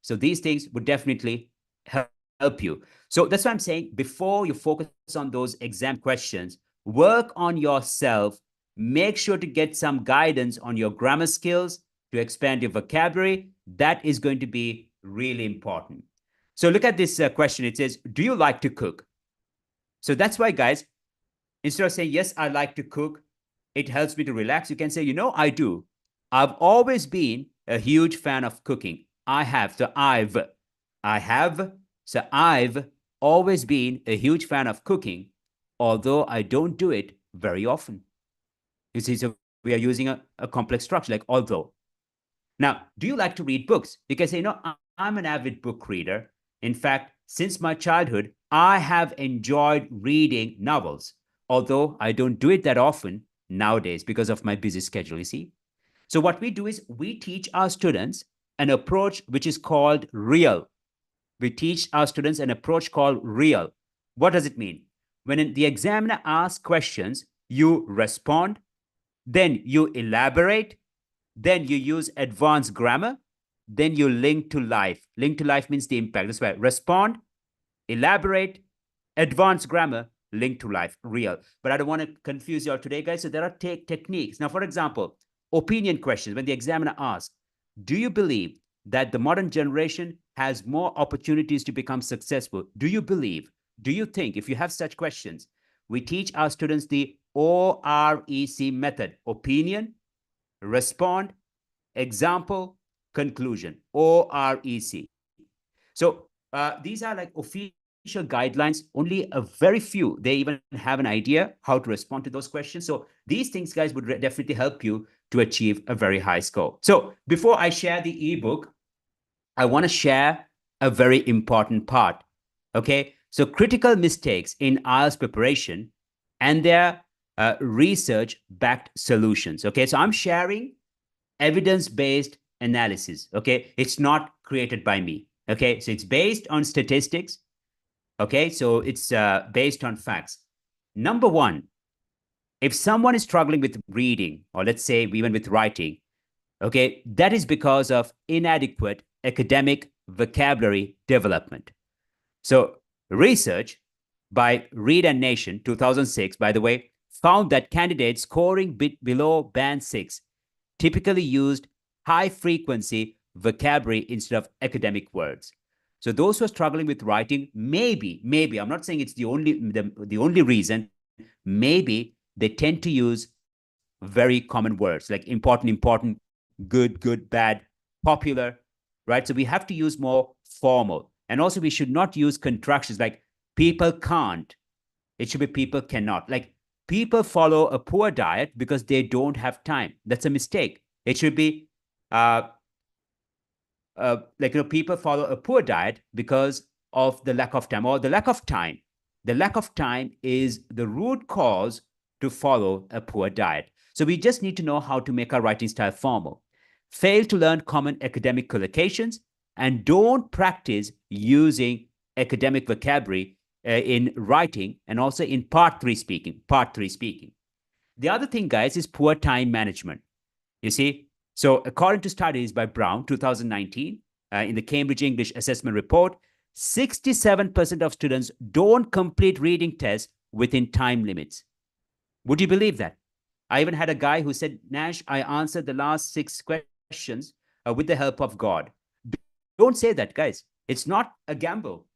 So these things would definitely help you. So that's why I'm saying before you focus on those exam questions, work on yourself. Make sure to get some guidance on your grammar skills to expand your vocabulary. That is going to be really important. So look at this question. It says, do you like to cook? So that's why, guys, instead of saying, yes, I like to cook, it helps me to relax, you can say, I do. I've always been a huge fan of cooking. I have. So I've always been a huge fan of cooking, although I don't do it very often. You see, so we are using a complex structure like although. Now, do you like to read books? You can say, I'm an avid book reader. In fact, since my childhood, I have enjoyed reading novels, although I don't do it that often nowadays because of my busy schedule, you see. So what we do is we teach our students an approach which is called real. We teach our students an approach called real. What does it mean? When the examiner asks questions, you respond, then you elaborate, then you use advanced grammar, then you link to life. Link to life means the impact. That's why respond, elaborate, advanced grammar, link to life, real. But I don't want to confuse you all today, guys. So there are techniques. Now, for example, opinion questions. When the examiner asks, do you believe that the modern generation has more opportunities to become successful? Do you believe? Do you think? If you have such questions, we teach our students the OREC method: opinion, respond, example, conclusion, OREC. So these are like official guidelines. Only a very few, they even have an idea how to respond to those questions. So these things, guys, would definitely help you to achieve a very high score. So before I share the ebook, I want to share a very important part. Okay. So critical mistakes in IELTS preparation and their research-backed solutions. Okay. So I'm sharing evidence-based analysis. Okay. It's not created by me. Okay. So it's based on statistics. Okay. So it's based on facts. Number one, if someone is struggling with reading, or let's say even with writing, okay, that is because of inadequate academic vocabulary development. So research by Reed and Nation, 2006, by the way, found that candidates scoring below band 6 typically used high-frequency vocabulary instead of academic words. So those who are struggling with writing, maybe, I'm not saying it's the only reason, maybe they tend to use very common words like important, good, bad, popular, right? So we have to use more formal. And also we should not use contractions like people can't. It should be people cannot. Like people follow a poor diet because they don't have time. That's a mistake. It should be people follow a poor diet because of the lack of time, or the lack of time. The lack of time is the root cause to follow a poor diet. So we just need to know how to make our writing style formal. Fail to learn common academic collocations and don't practice using academic vocabulary in writing and also in part three speaking. The other thing, guys, is poor time management. You see, so according to studies by Brown, 2019, in the Cambridge English Assessment Report, 67% of students don't complete reading tests within time limits. Would you believe that? I even had a guy who said, Nash, I answered the last 6 questions with the help of God. Don't say that, guys. It's not a gamble.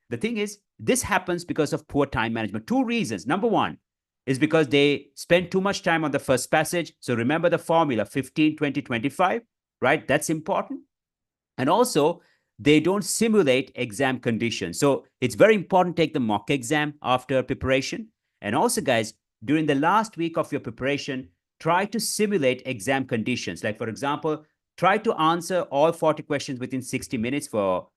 The thing is, this happens because of poor time management. 2 reasons. Number one is because they spend too much time on the first passage. So remember the formula, 15, 20, 25, right? That's important. And also, they don't simulate exam conditions. So it's very important to take the mock exam after preparation. And also, guys, during the last week of your preparation, try to simulate exam conditions. Like, for example, try to answer all 40 questions within 60 minutes for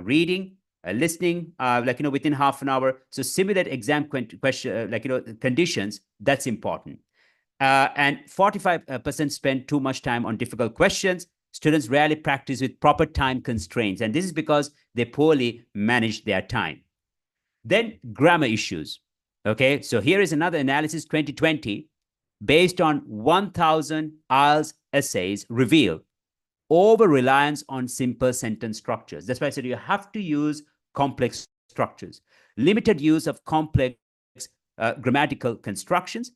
reading, listening, within half an hour. So simulate exam conditions. That's important. And 45% spend too much time on difficult questions. Students rarely practice with proper time constraints. And this is because they poorly manage their time. Then grammar issues. Okay, so here is another analysis 2020 based on 1,000 IELTS essays reveal over-reliance on simple sentence structures. That's why I said you have to use complex structures, limited use of complex grammatical constructions,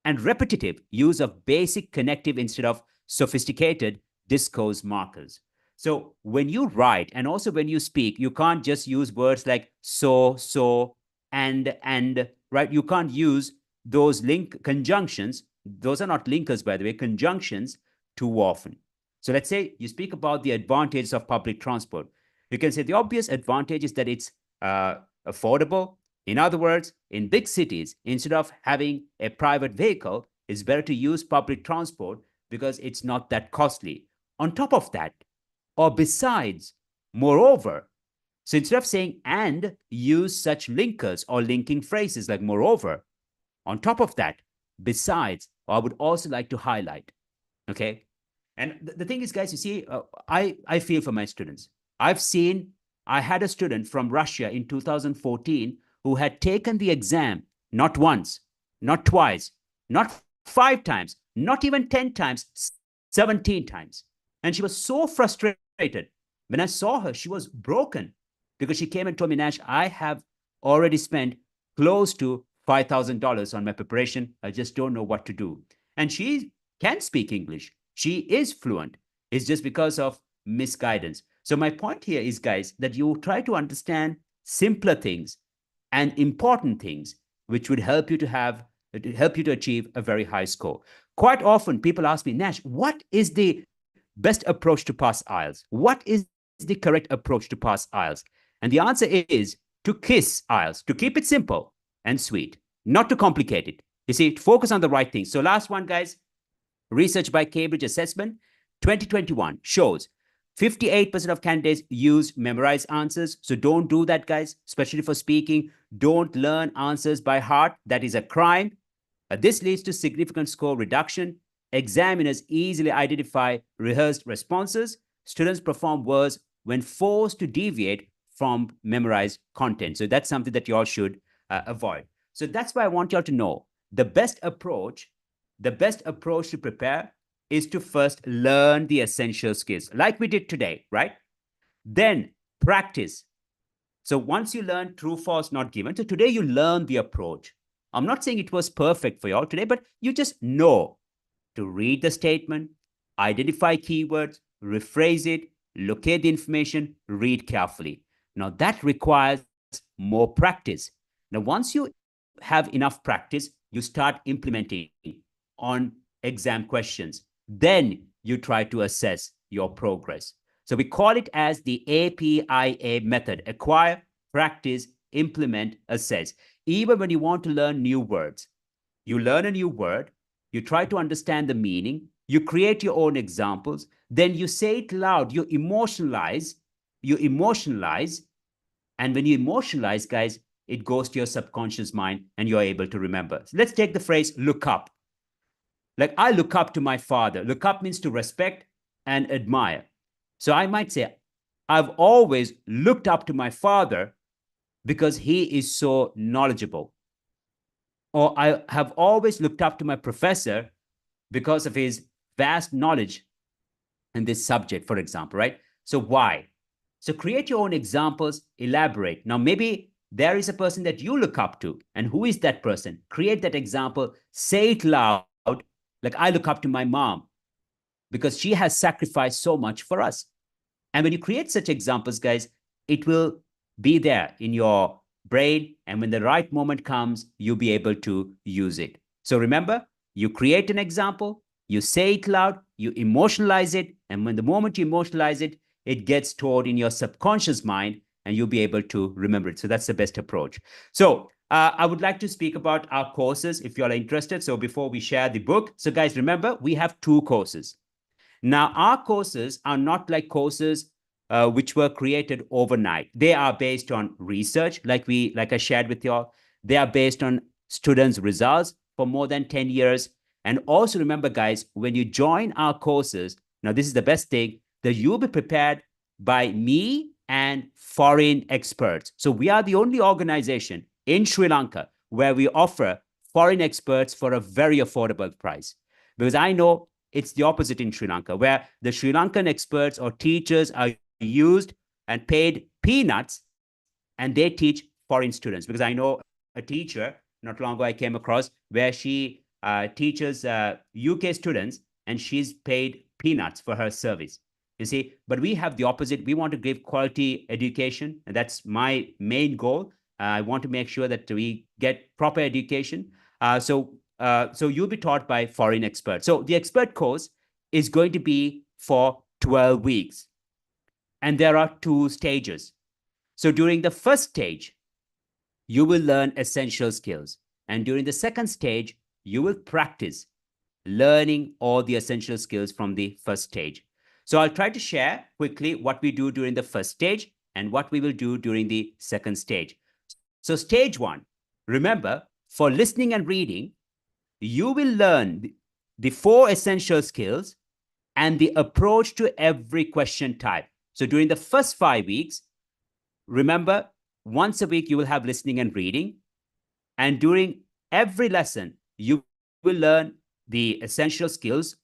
and repetitive use of basic connective instead of sophisticated discourse markers. So when you write and also when you speak, you can't just use words like so, and, right? You can't use those link conjunctions. Those are not linkers, by the way, conjunctions too often. So let's say you speak about the advantages of public transport. You can say the obvious advantage is that it's affordable. In other words, in big cities, instead of having a private vehicle, it's better to use public transport because it's not that costly. On top of that, or besides, moreover, so instead of saying and, use such linkers or linking phrases like moreover. On top of that, besides, or I would also like to highlight, okay? And the thing is, guys, you see, I feel for my students. I had a student from Russia in 2014 who had taken the exam not once, not twice, not 5 times, not even 10 times, 17 times. And she was so frustrated. When I saw her, she was broken because she came and told me, Nash, I have already spent close to $5,000 on my preparation. I just don't know what to do. And she can speak English. She is fluent. It's just because of misguidance. So my point here is, guys, that you try to understand simpler things and important things, which would help you to achieve a very high score. Quite often, people ask me, Nash, what is the best approach to pass IELTS? What is the correct approach to pass IELTS? And the answer is to kiss IELTS, to keep it simple and sweet, not to complicate it. You see, focus on the right things. So last one, guys, research by Cambridge Assessment 2021 shows 58% of candidates use memorized answers. So don't do that, guys, especially for speaking. Don't learn answers by heart. That is a crime. This leads to significant score reduction. Examiners easily identify rehearsed responses. Students perform worse when forced to deviate from memorized content. So that's something that you all should avoid. So that's why I want you all to know the best approach to prepare is to first learn the essential skills, like we did today, right? Then practice. So once you learn true, false, not given, so today you learn the approach. I'm not saying it was perfect for you all today, but you just know to read the statement, identify keywords, rephrase it, locate the information, read carefully. Now that requires more practice. Now, once you have enough practice, you start implementing on exam questions. Then you try to assess your progress. So we call it as the APIA method: acquire, practice, implement, assess. Even when you want to learn new words, you learn a new word, you try to understand the meaning, you create your own examples, then you say it loud, you emotionalize, and when you emotionalize, guys, it goes to your subconscious mind and you're able to remember. So let's take the phrase look up. Like, I look up to my father. Look up means to respect and admire. So I might say, I've always looked up to my father because he is so knowledgeable. Or I have always looked up to my professor because of his vast knowledge in this subject, for example, right? So why? So create your own examples, elaborate. Now, maybe there is a person that you look up to, and who is that person? Create that example, say it loud, like, I look up to my mom because she has sacrificed so much for us. And when you create such examples, guys, it will be there in your brain. And when the right moment comes, you'll be able to use it. So remember, you create an example, you say it loud, you emotionalize it. And when the moment you emotionalize it, it gets stored in your subconscious mind and you'll be able to remember it. So that's the best approach. So I would like to speak about our courses if you are interested. So before we share the book, so guys, remember, we have 2 courses. Now, our courses are not like courses which were created overnight. They are based on research, like I shared with you all. They are based on students' results for more than 10 years. And also remember, guys, when you join our courses, now this is the best thing, that you'll be prepared by me and foreign experts. So we are the only organization in Sri Lanka where we offer foreign experts for a very affordable price. Because I know it's the opposite in Sri Lanka, where the Sri Lankan experts or teachers are used and paid peanuts, and they teach foreign students. Because I know a teacher not long ago I came across where she teaches UK students, and she's paid peanuts for her service. You see, but we have the opposite. We want to give quality education, and that's my main goal. I want to make sure that we get proper education. So you'll be taught by foreign experts. So the expert course is going to be for 12 weeks. And there are 2 stages. So during the first stage, you will learn essential skills. And during the second stage, you will practice learning all the essential skills from the first stage. So I'll try to share quickly what we do during the first stage and what we will do during the second stage. So stage 1, remember, for listening and reading, you will learn the 4 essential skills and the approach to every question type. So during the first 5 weeks, remember, once a week you will have listening and reading. And during every lesson, you will learn the essential skills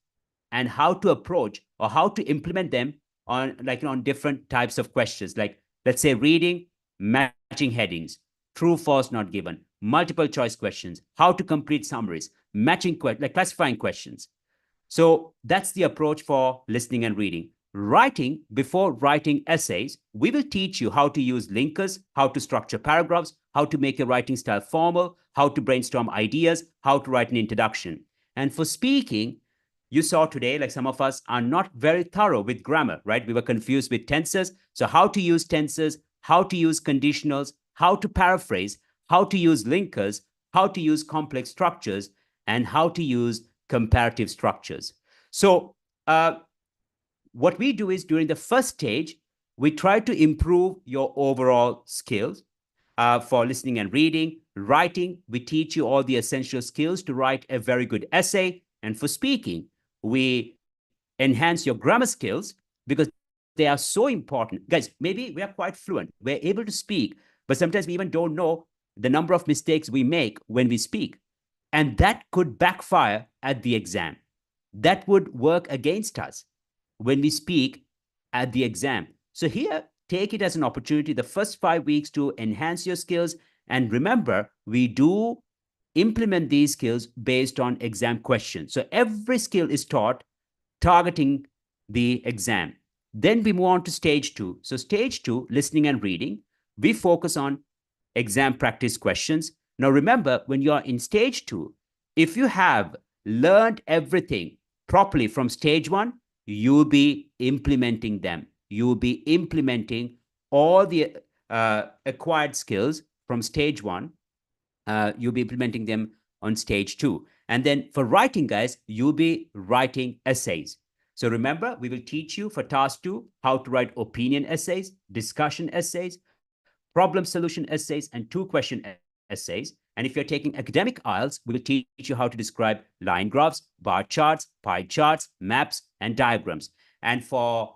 and how to approach or how to implement them on different types of questions. Like, let's say reading, matching headings, true, false, not given, multiple choice questions, how to complete summaries, matching, classifying questions. So that's the approach for listening and reading. Writing, before writing essays, we will teach you how to use linkers, how to structure paragraphs, how to make your writing style formal, how to brainstorm ideas, how to write an introduction. And for speaking, you saw today, like some of us are not very thorough with grammar, right? We were confused with tenses. So how to use tenses, how to use conditionals, how to paraphrase, how to use linkers, how to use complex structures, and how to use comparative structures. So what we do is during the first stage, we try to improve your overall skills for listening and reading. Writing, we teach you all the essential skills to write a very good essay. And for speaking, we enhance your grammar skills because they are so important. Guys, maybe we are quite fluent. We're able to speak, but sometimes we even don't know the number of mistakes we make when we speak. And that could backfire at the exam. That would work against us when we speak at the exam. So here, take it as an opportunity, the first 5 weeks, to enhance your skills. And remember, we do implement these skills based on exam questions. So every skill is taught targeting the exam. Then we move on to stage 2. So stage 2, listening and reading, we focus on exam practice questions. Now remember, when you're in stage 2, if you have learned everything properly from stage 1, you'll be implementing them. You'll be implementing all the acquired skills from stage 1. You'll be implementing them on stage 2. And then for writing, guys, you'll be writing essays. So remember, we will teach you for task 2 how to write opinion essays, discussion essays, problem solution essays, and 2-question essays. And if you're taking academic IELTS, we will teach you how to describe line graphs, bar charts, pie charts, maps, and diagrams. And for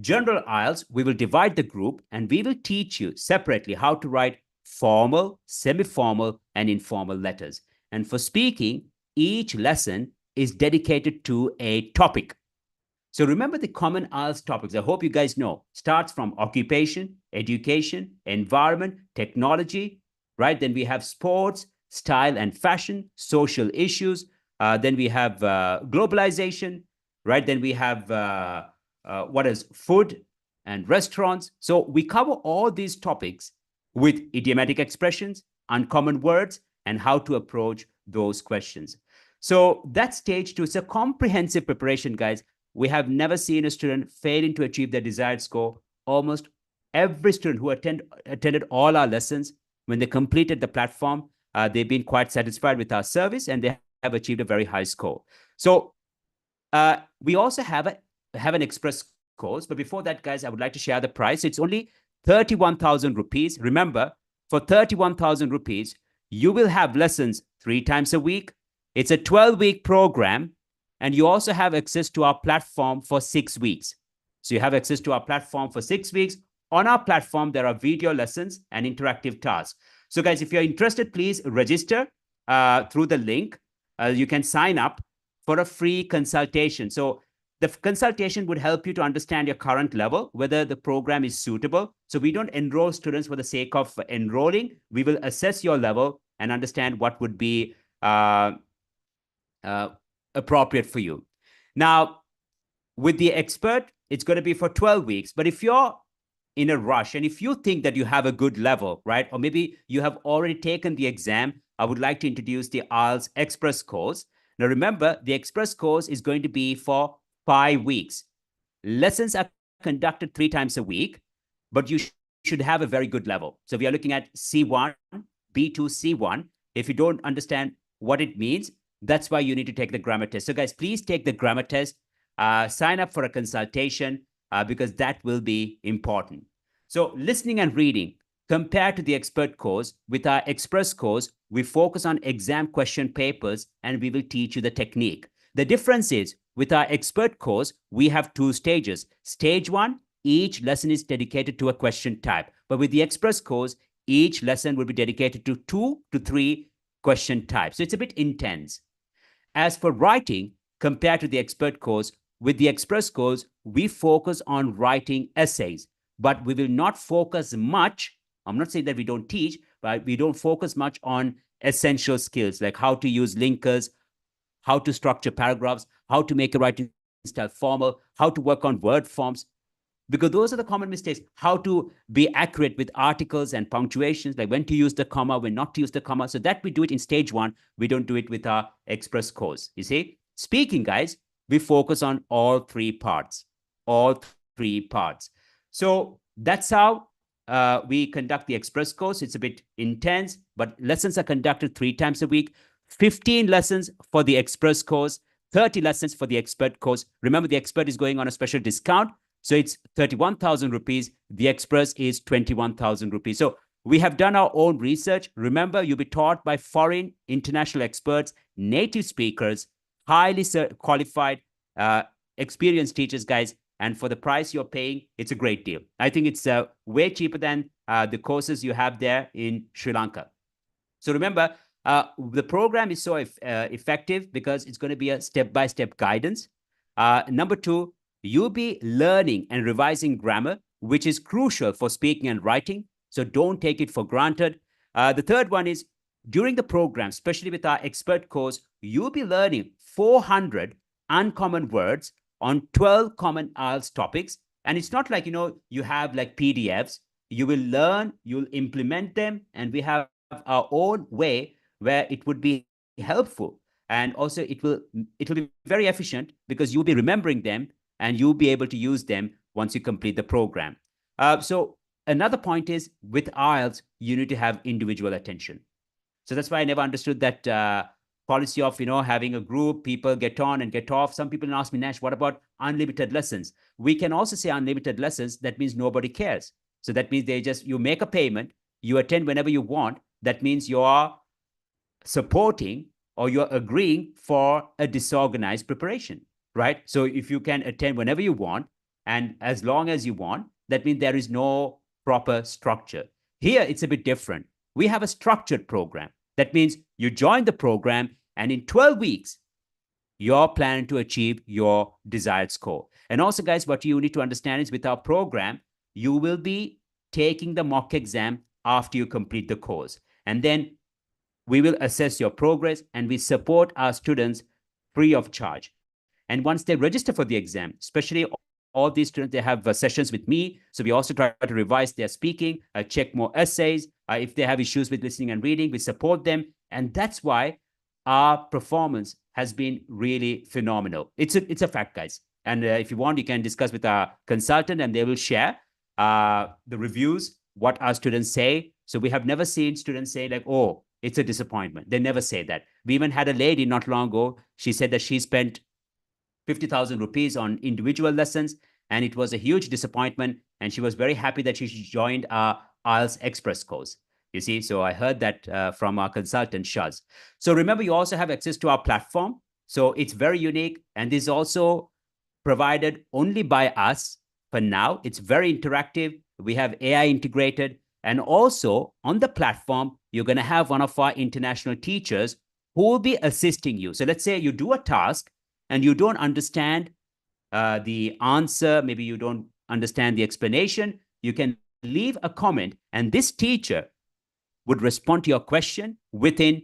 general IELTS, we will divide the group and we will teach you separately how to write formal, semi-formal, and informal letters. And for speaking, each lesson is dedicated to a topic. So remember the common IELTS topics. I hope you guys know. Starts from occupation, education, environment, technology, right? Then we have sports, style and fashion, social issues. Then we have globalization, right? Then we have what is food and restaurants. So we cover all these topics with idiomatic expressions, uncommon words, and how to approach those questions. So that's stage 2. It's a comprehensive preparation, guys. We have never seen a student failing to achieve their desired score. Almost every student who attended all our lessons, when they completed the platform, they've been quite satisfied with our service and they have achieved a very high score. So we also have an express course. But before that, guys, I would like to share the price. It's only 31,000 rupees. Remember, for 31,000 rupees, you will have lessons 3 times a week. It's a 12-week program. And you also have access to our platform for 6 weeks. So you have access to our platform for 6 weeks. On our platform, there are video lessons and interactive tasks. So guys, if you're interested, please register through the link. You can sign up for a free consultation. So the consultation would help you to understand your current level, whether the program is suitable. So we don't enroll students for the sake of enrolling. We will assess your level and understand what would be appropriate for you. Now, with the expert, it's going to be for 12 weeks. But if you're in a rush and if you think that you have a good level, right, or maybe you have already taken the exam, I would like to introduce the IELTS Express course. Now, remember, the Express course is going to be for 5 weeks. Lessons are conducted 3 times a week, but you should have a very good level. So we are looking at C1, B2, C1. If you don't understand what it means, that's why you need to take the grammar test. So guys, please take the grammar test. Sign up for a consultation because that will be important. So listening and reading, compared to the expert course, with our express course, we focus on exam question papers and we will teach you the technique. The difference is with our expert course, we have 2 stages. Stage 1, each lesson is dedicated to a question type. But with the express course, each lesson will be dedicated to 2 to 3 question types. So it's a bit intense. As for writing, compared to the expert course, with the express course, we focus on writing essays, but we will not focus much. I'm not saying that we don't teach, but we don't focus much on essential skills like how to use linkers, how to structure paragraphs, how to make a writing style formal, how to work on word forms, because those are the common mistakes. How to be accurate with articles and punctuations, like when to use the comma, when not to use the comma. So that we do it in stage 1. We don't do it with our express course. You see, speaking, guys, we focus on all 3 parts, all 3 parts. So that's how we conduct the express course. It's a bit intense, but lessons are conducted 3 times a week. 15 lessons for the express course, 30 lessons for the expert course. Remember, the expert is going on a special discount. So it's 31,000 rupees. The express is 21,000 rupees. So we have done our own research. Remember, you'll be taught by foreign international experts, native speakers, highly qualified, experienced teachers, guys. And for the price you're paying, it's a great deal. I think it's way cheaper than the courses you have there in Sri Lanka. So remember, the program is so effective because it's going to be a step-by-step guidance. Number 2, you'll be learning and revising grammar, which is crucial for speaking and writing. So don't take it for granted. The third one is during the program, especially with our expert course, you'll be learning 400 uncommon words on 12 common IELTS topics. And it's not like, you have like PDFs. You will learn, you'll implement them, and we have our own way where it would be helpful. And also it will be very efficient because you'll be remembering them and you'll be able to use them once you complete the program. So another point is with IELTS, you need to have individual attention. So that's why I never understood that policy of, having a group, people get on and get off. Some people ask me, Nash, what about unlimited lessons? We can also say unlimited lessons. That means nobody cares. So that means you make a payment, you attend whenever you want. That means you are supporting or you're agreeing for a disorganized preparation, right? So if you can attend whenever you want and as long as you want, that means there is no proper structure. Here, it's a bit different. We have a structured program. That means you join the program and in 12 weeks, you're planning to achieve your desired score. And also, guys, what you need to understand is with our program, you will be taking the mock exam after you complete the course. And then we will assess your progress and we support our students free of charge. And once they register for the exam, especially all these students, they have sessions with me. So we also try to revise their speaking, check more essays. If they have issues with listening and reading, we support them. And that's why our performance has been really phenomenal. It's a fact, guys. And if you want, you can discuss with our consultant and they will share the reviews, what our students say. So we have never seen students say like, oh, it's a disappointment. They never say that. We even had a lady not long ago. She said that she spent 50,000 rupees on individual lessons, and it was a huge disappointment. And she was very happy that she joined our IELTS Express course. You see, so I heard that from our consultant, Shaz. So remember, you also have access to our platform. So it's very unique, and this is also provided only by us for now. It's very interactive. We have AI integrated. And also on the platform, you're going to have one of our international teachers who will be assisting you. So let's say you do a task and you don't understand the answer, maybe you don't understand the explanation, you can leave a comment, and this teacher would respond to your question within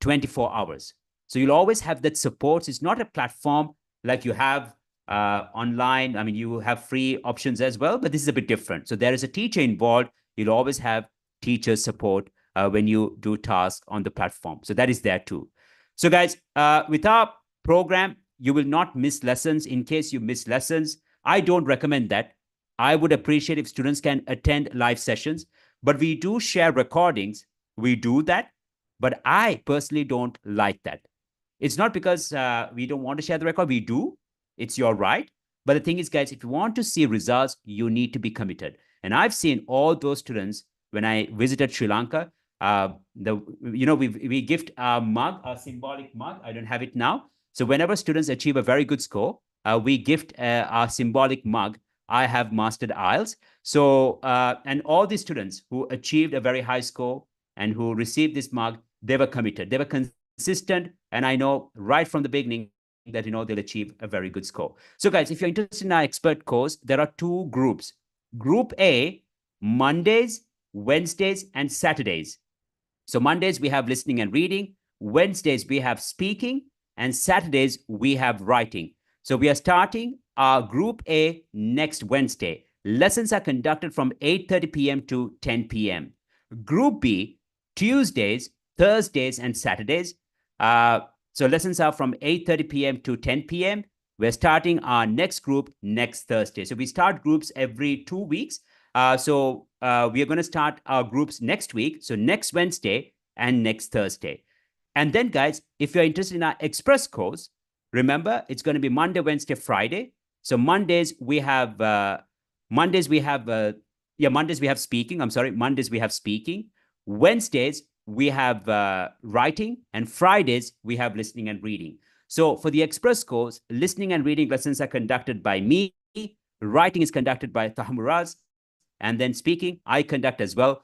24 hours. So you'll always have that support. It's not a platform like you have online. I mean, you have free options as well, but this is a bit different. So there is a teacher involved. You'll always have teacher support when you do tasks on the platform. So that is there too. So guys, with our program, you will not miss lessons. In case you miss lessons, I don't recommend that. I would appreciate if students can attend live sessions, but we do share recordings. We do that, but I personally don't like that. It's not because we don't want to share the record. We do. It's your right. But the thing is, guys, if you want to see results, you need to be committed. And I've seen all those students when I visited Sri Lanka. We gift a mug, a symbolic mug. I don't have it now. So whenever students achieve a very good score, we gift a symbolic mug. I have mastered IELTS. So, and all the students who achieved a very high score and who received this mug, they were committed. They were consistent. And I know right from the beginning that, they'll achieve a very good score. So guys, if you're interested in our expert course, there are two groups. Group A, Mondays, Wednesdays, and Saturdays. So Mondays, we have listening and reading. Wednesdays, we have speaking. And Saturdays, we have writing. So we are starting our Group A next Wednesday. Lessons are conducted from 8:30 p.m. to 10 p.m. Group B, Tuesdays, Thursdays, and Saturdays. So lessons are from 8:30 p.m. to 10 p.m. We're starting our next group next Thursday. So we start groups every 2 weeks. So we are going to start our groups next week. So next Wednesday and next Thursday. And then, guys, if you're interested in our express course, remember, it's going to be Monday, Wednesday, Friday. So Mondays we have speaking. I'm sorry, Mondays we have speaking. Wednesdays we have writing, and Fridays we have listening and reading. So for the express course, listening and reading lessons are conducted by me. Writing is conducted by Tahamuraz, and then speaking I conduct as well.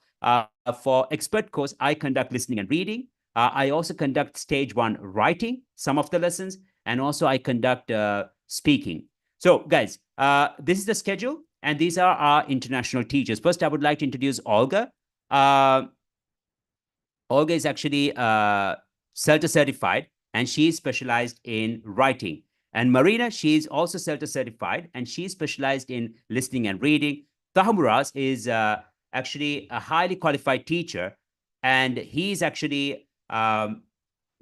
For expert course, I conduct listening and reading. I also conduct stage 1 writing, some of the lessons, and also I conduct speaking. So guys, this is the schedule, and these are our international teachers. First, I would like to introduce Olga. Olga is actually CELTA certified, and she is specialized in writing. And Marina, she is also CELTA certified, and she is specialized in listening and reading. Tahamuraz is actually a highly qualified teacher, and he's actually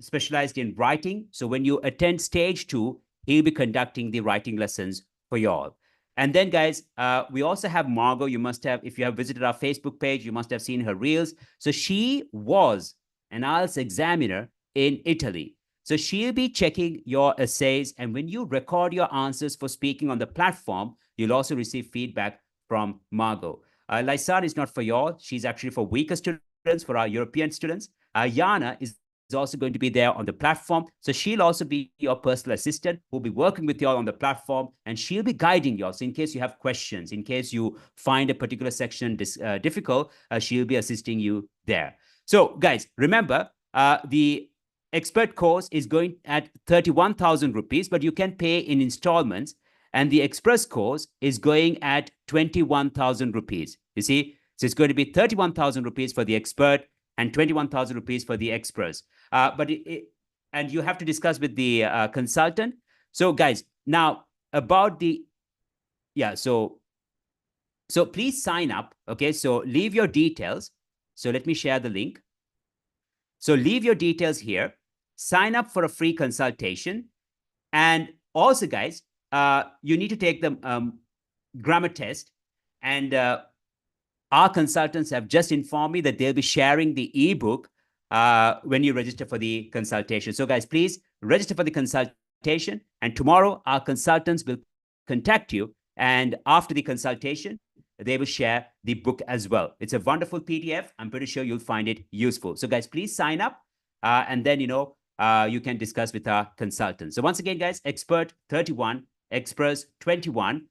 specialized in writing. So when you attend stage 2, he'll be conducting the writing lessons for you all. And then, guys, we also have Margot. You must have, if you have visited our Facebook page, you must have seen her reels. So she was an IELTS examiner in Italy. So she'll be checking your essays. And when you record your answers for speaking on the platform, you'll also receive feedback from Margot. Lysan is not for you all. She's actually for weaker students, for our European students. Yana is also going to be there on the platform. So she'll also be your personal assistant who'll be working with you all on the platform, and she'll be guiding you all. So in case you have questions, in case you find a particular section difficult, she'll be assisting you there. So guys, remember, the expert course is going at 31,000 rupees, but you can pay in installments. And the express course is going at 21,000 rupees. You see, so it's going to be 31,000 rupees for the expert and 21,000 rupees for the express. And you have to discuss with the consultant. So guys, now about the, so please sign up. Okay, so leave your details. So let me share the link. So leave your details here, sign up for a free consultation. And also, guys, you need to take the grammar test. And our consultants have just informed me that they'll be sharing the ebook when you register for the consultation. So guys, please register for the consultation. And tomorrow, our consultants will contact you. And after the consultation, they will share the book as well. It's a wonderful PDF. I'm pretty sure you'll find it useful. So guys, please sign up. And then, you can discuss with our consultants. So once again, guys, Expert 31, Express 21.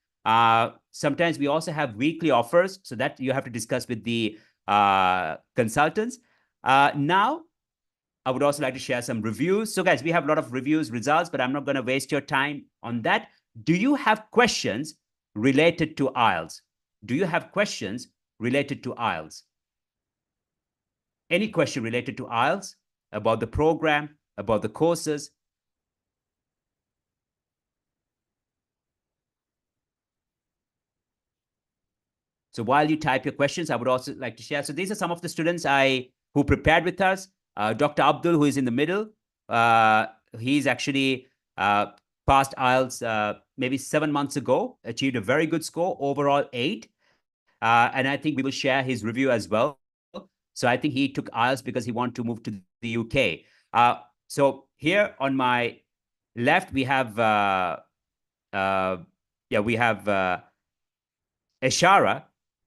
Sometimes we also have weekly offers, so that you have to discuss with the consultants. Now, I would also like to share some reviews. So guys, we have a lot of reviews, results, but I'm not going to waste your time on that. Do you have questions related to IELTS? Do you have questions related to IELTS? Any question related to IELTS, about the program, about the courses? So while you type your questions, I would also like to share. So these are some of the students who prepared with us. Dr. Abdul, who is in the middle, he's actually passed IELTS maybe 7 months ago, achieved a very good score, overall 8. And I think we will share his review as well. So I think he took IELTS because he wanted to move to the UK. So here on my left, we have, we have Eshara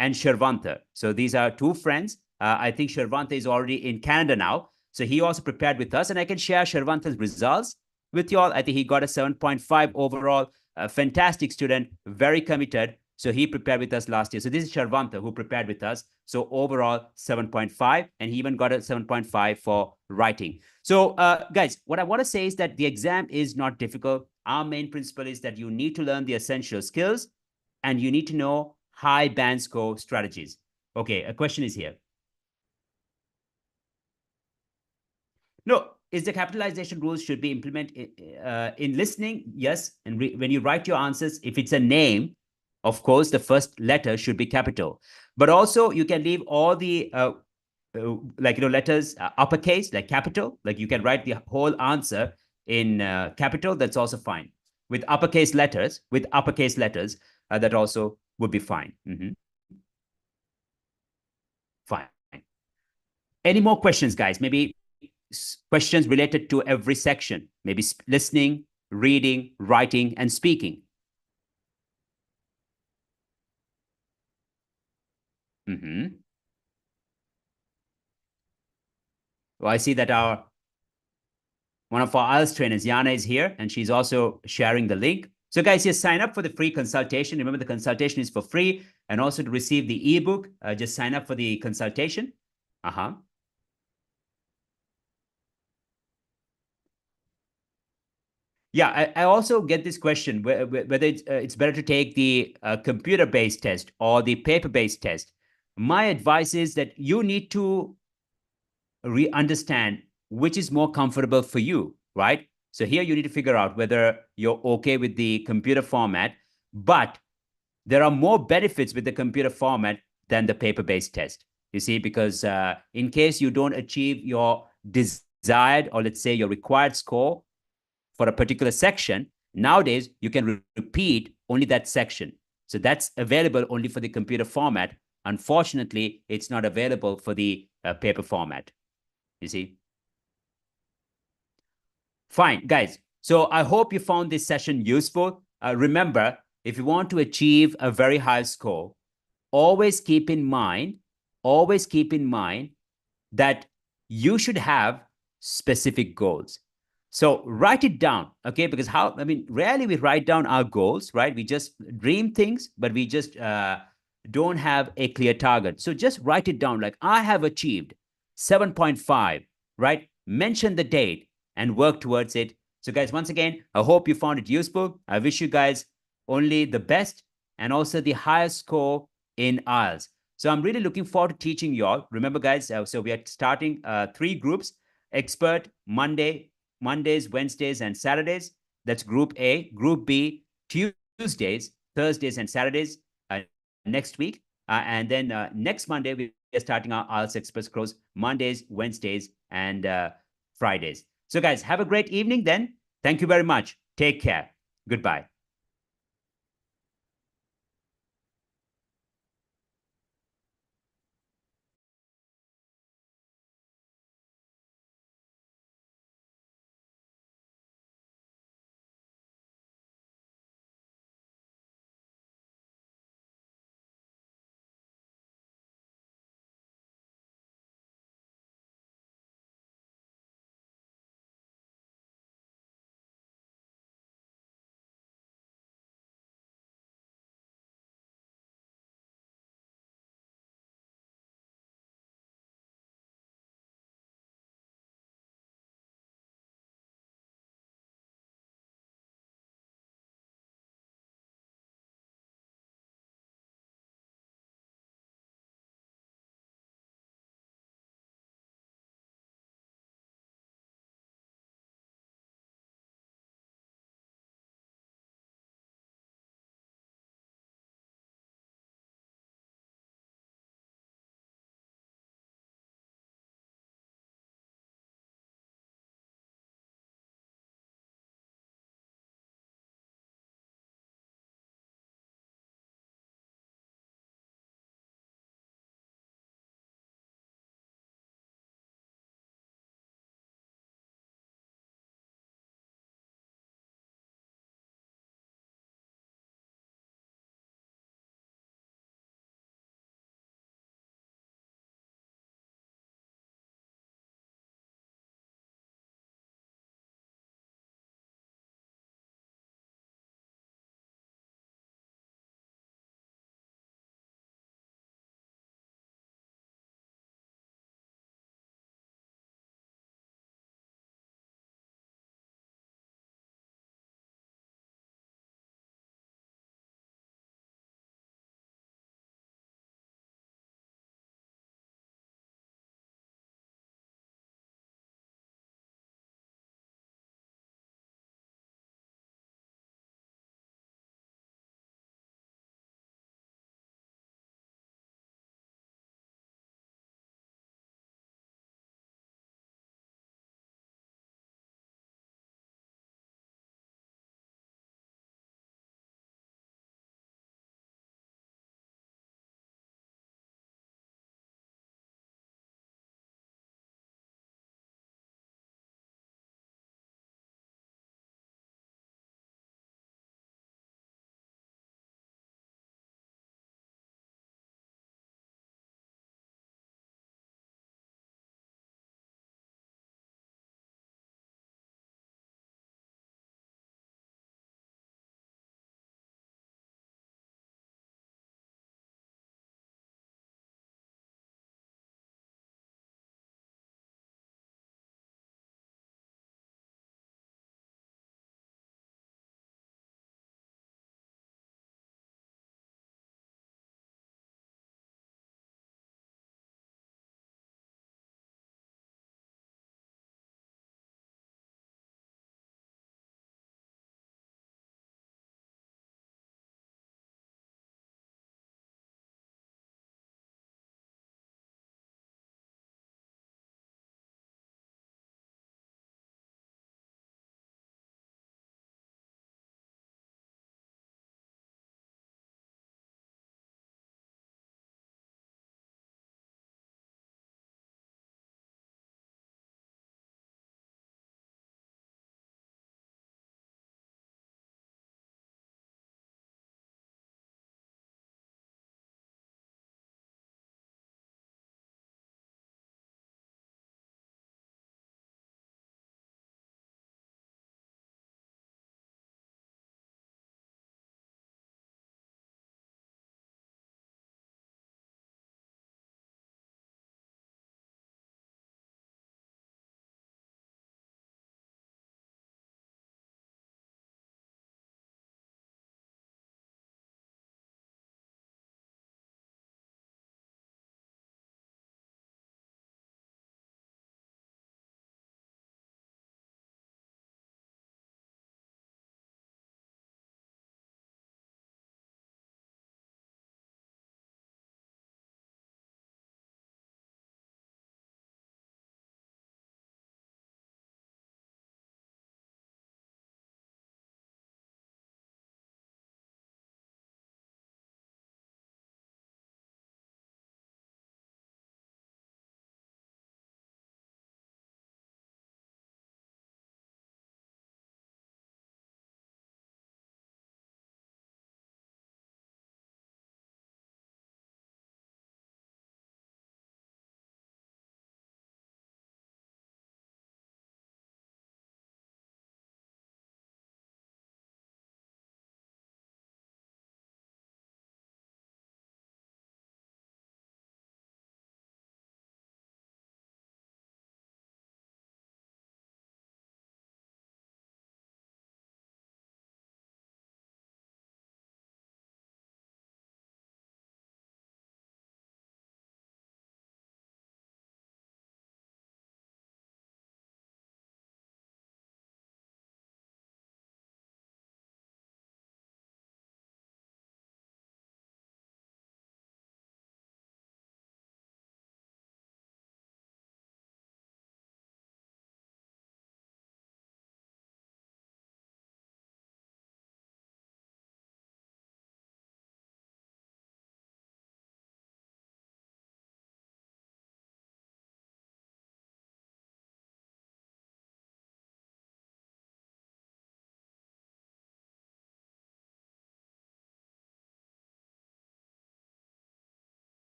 and Shervanta. So these are two friends. I think Shervanta is already in Canada now. So he also prepared with us, and I can share Shervanta's results with you all. I think he got a 7.5 overall. A fantastic student, very committed. So he prepared with us last year. So this is Shervanta who prepared with us. So overall 7.5, and he even got a 7.5 for writing. So guys, what I want to say is that the exam is not difficult. Our main principle is that you need to learn the essential skills and you need to know high band score strategies. Okay, a question is here. No, is the capitalization rules should be implemented in listening? Yes. And when you write your answers, if it's a name, of course, the first letter should be capital. But also, you can leave all the letters uppercase, like capital. Like you can write the whole answer in capital. That's also fine. With uppercase letters, that also would be fine. Fine. Any more questions, guys? Maybe questions related to every section, maybe listening, reading, writing, and speaking. Well, I see that one of our IELTS trainers, Yana, is here, and she's also sharing the link. So guys, just sign up for the free consultation. Remember, the consultation is for free. And also to receive the ebook, just sign up for the consultation. Yeah, I also get this question whether it's better to take the computer-based test or the paper-based test. My advice is that you need to understand which is more comfortable for you, right? So here you need to figure out whether you're okay with the computer format, but there are more benefits with the computer format than the paper-based test. You see, because in case you don't achieve your desired, or let's say your required score for a particular section, nowadays you can repeat only that section. So that's available only for the computer format. Unfortunately, it's not available for the paper format. You see? Fine, guys. So I hope you found this session useful. Remember, if you want to achieve a very high score, always keep in mind that you should have specific goals. So write it down, okay? Because rarely we write down our goals, right? We just dream things, but we just don't have a clear target. So just write it down like, I have achieved 7.5, right? Mention the date and work towards it. So guys, once again, I hope you found it useful. I wish you guys only the best and also the highest score in IELTS. So I'm really looking forward to teaching you all. Remember, guys, so we are starting 3 groups: expert, Mondays, Wednesdays, and Saturdays. That's Group A. Group B, Tuesdays, Thursdays, and Saturdays next week. And then next Monday, we are starting our IELTS Express course, Mondays, Wednesdays, and Fridays. So, guys, have a great evening then. Thank you very much. Take care. Goodbye.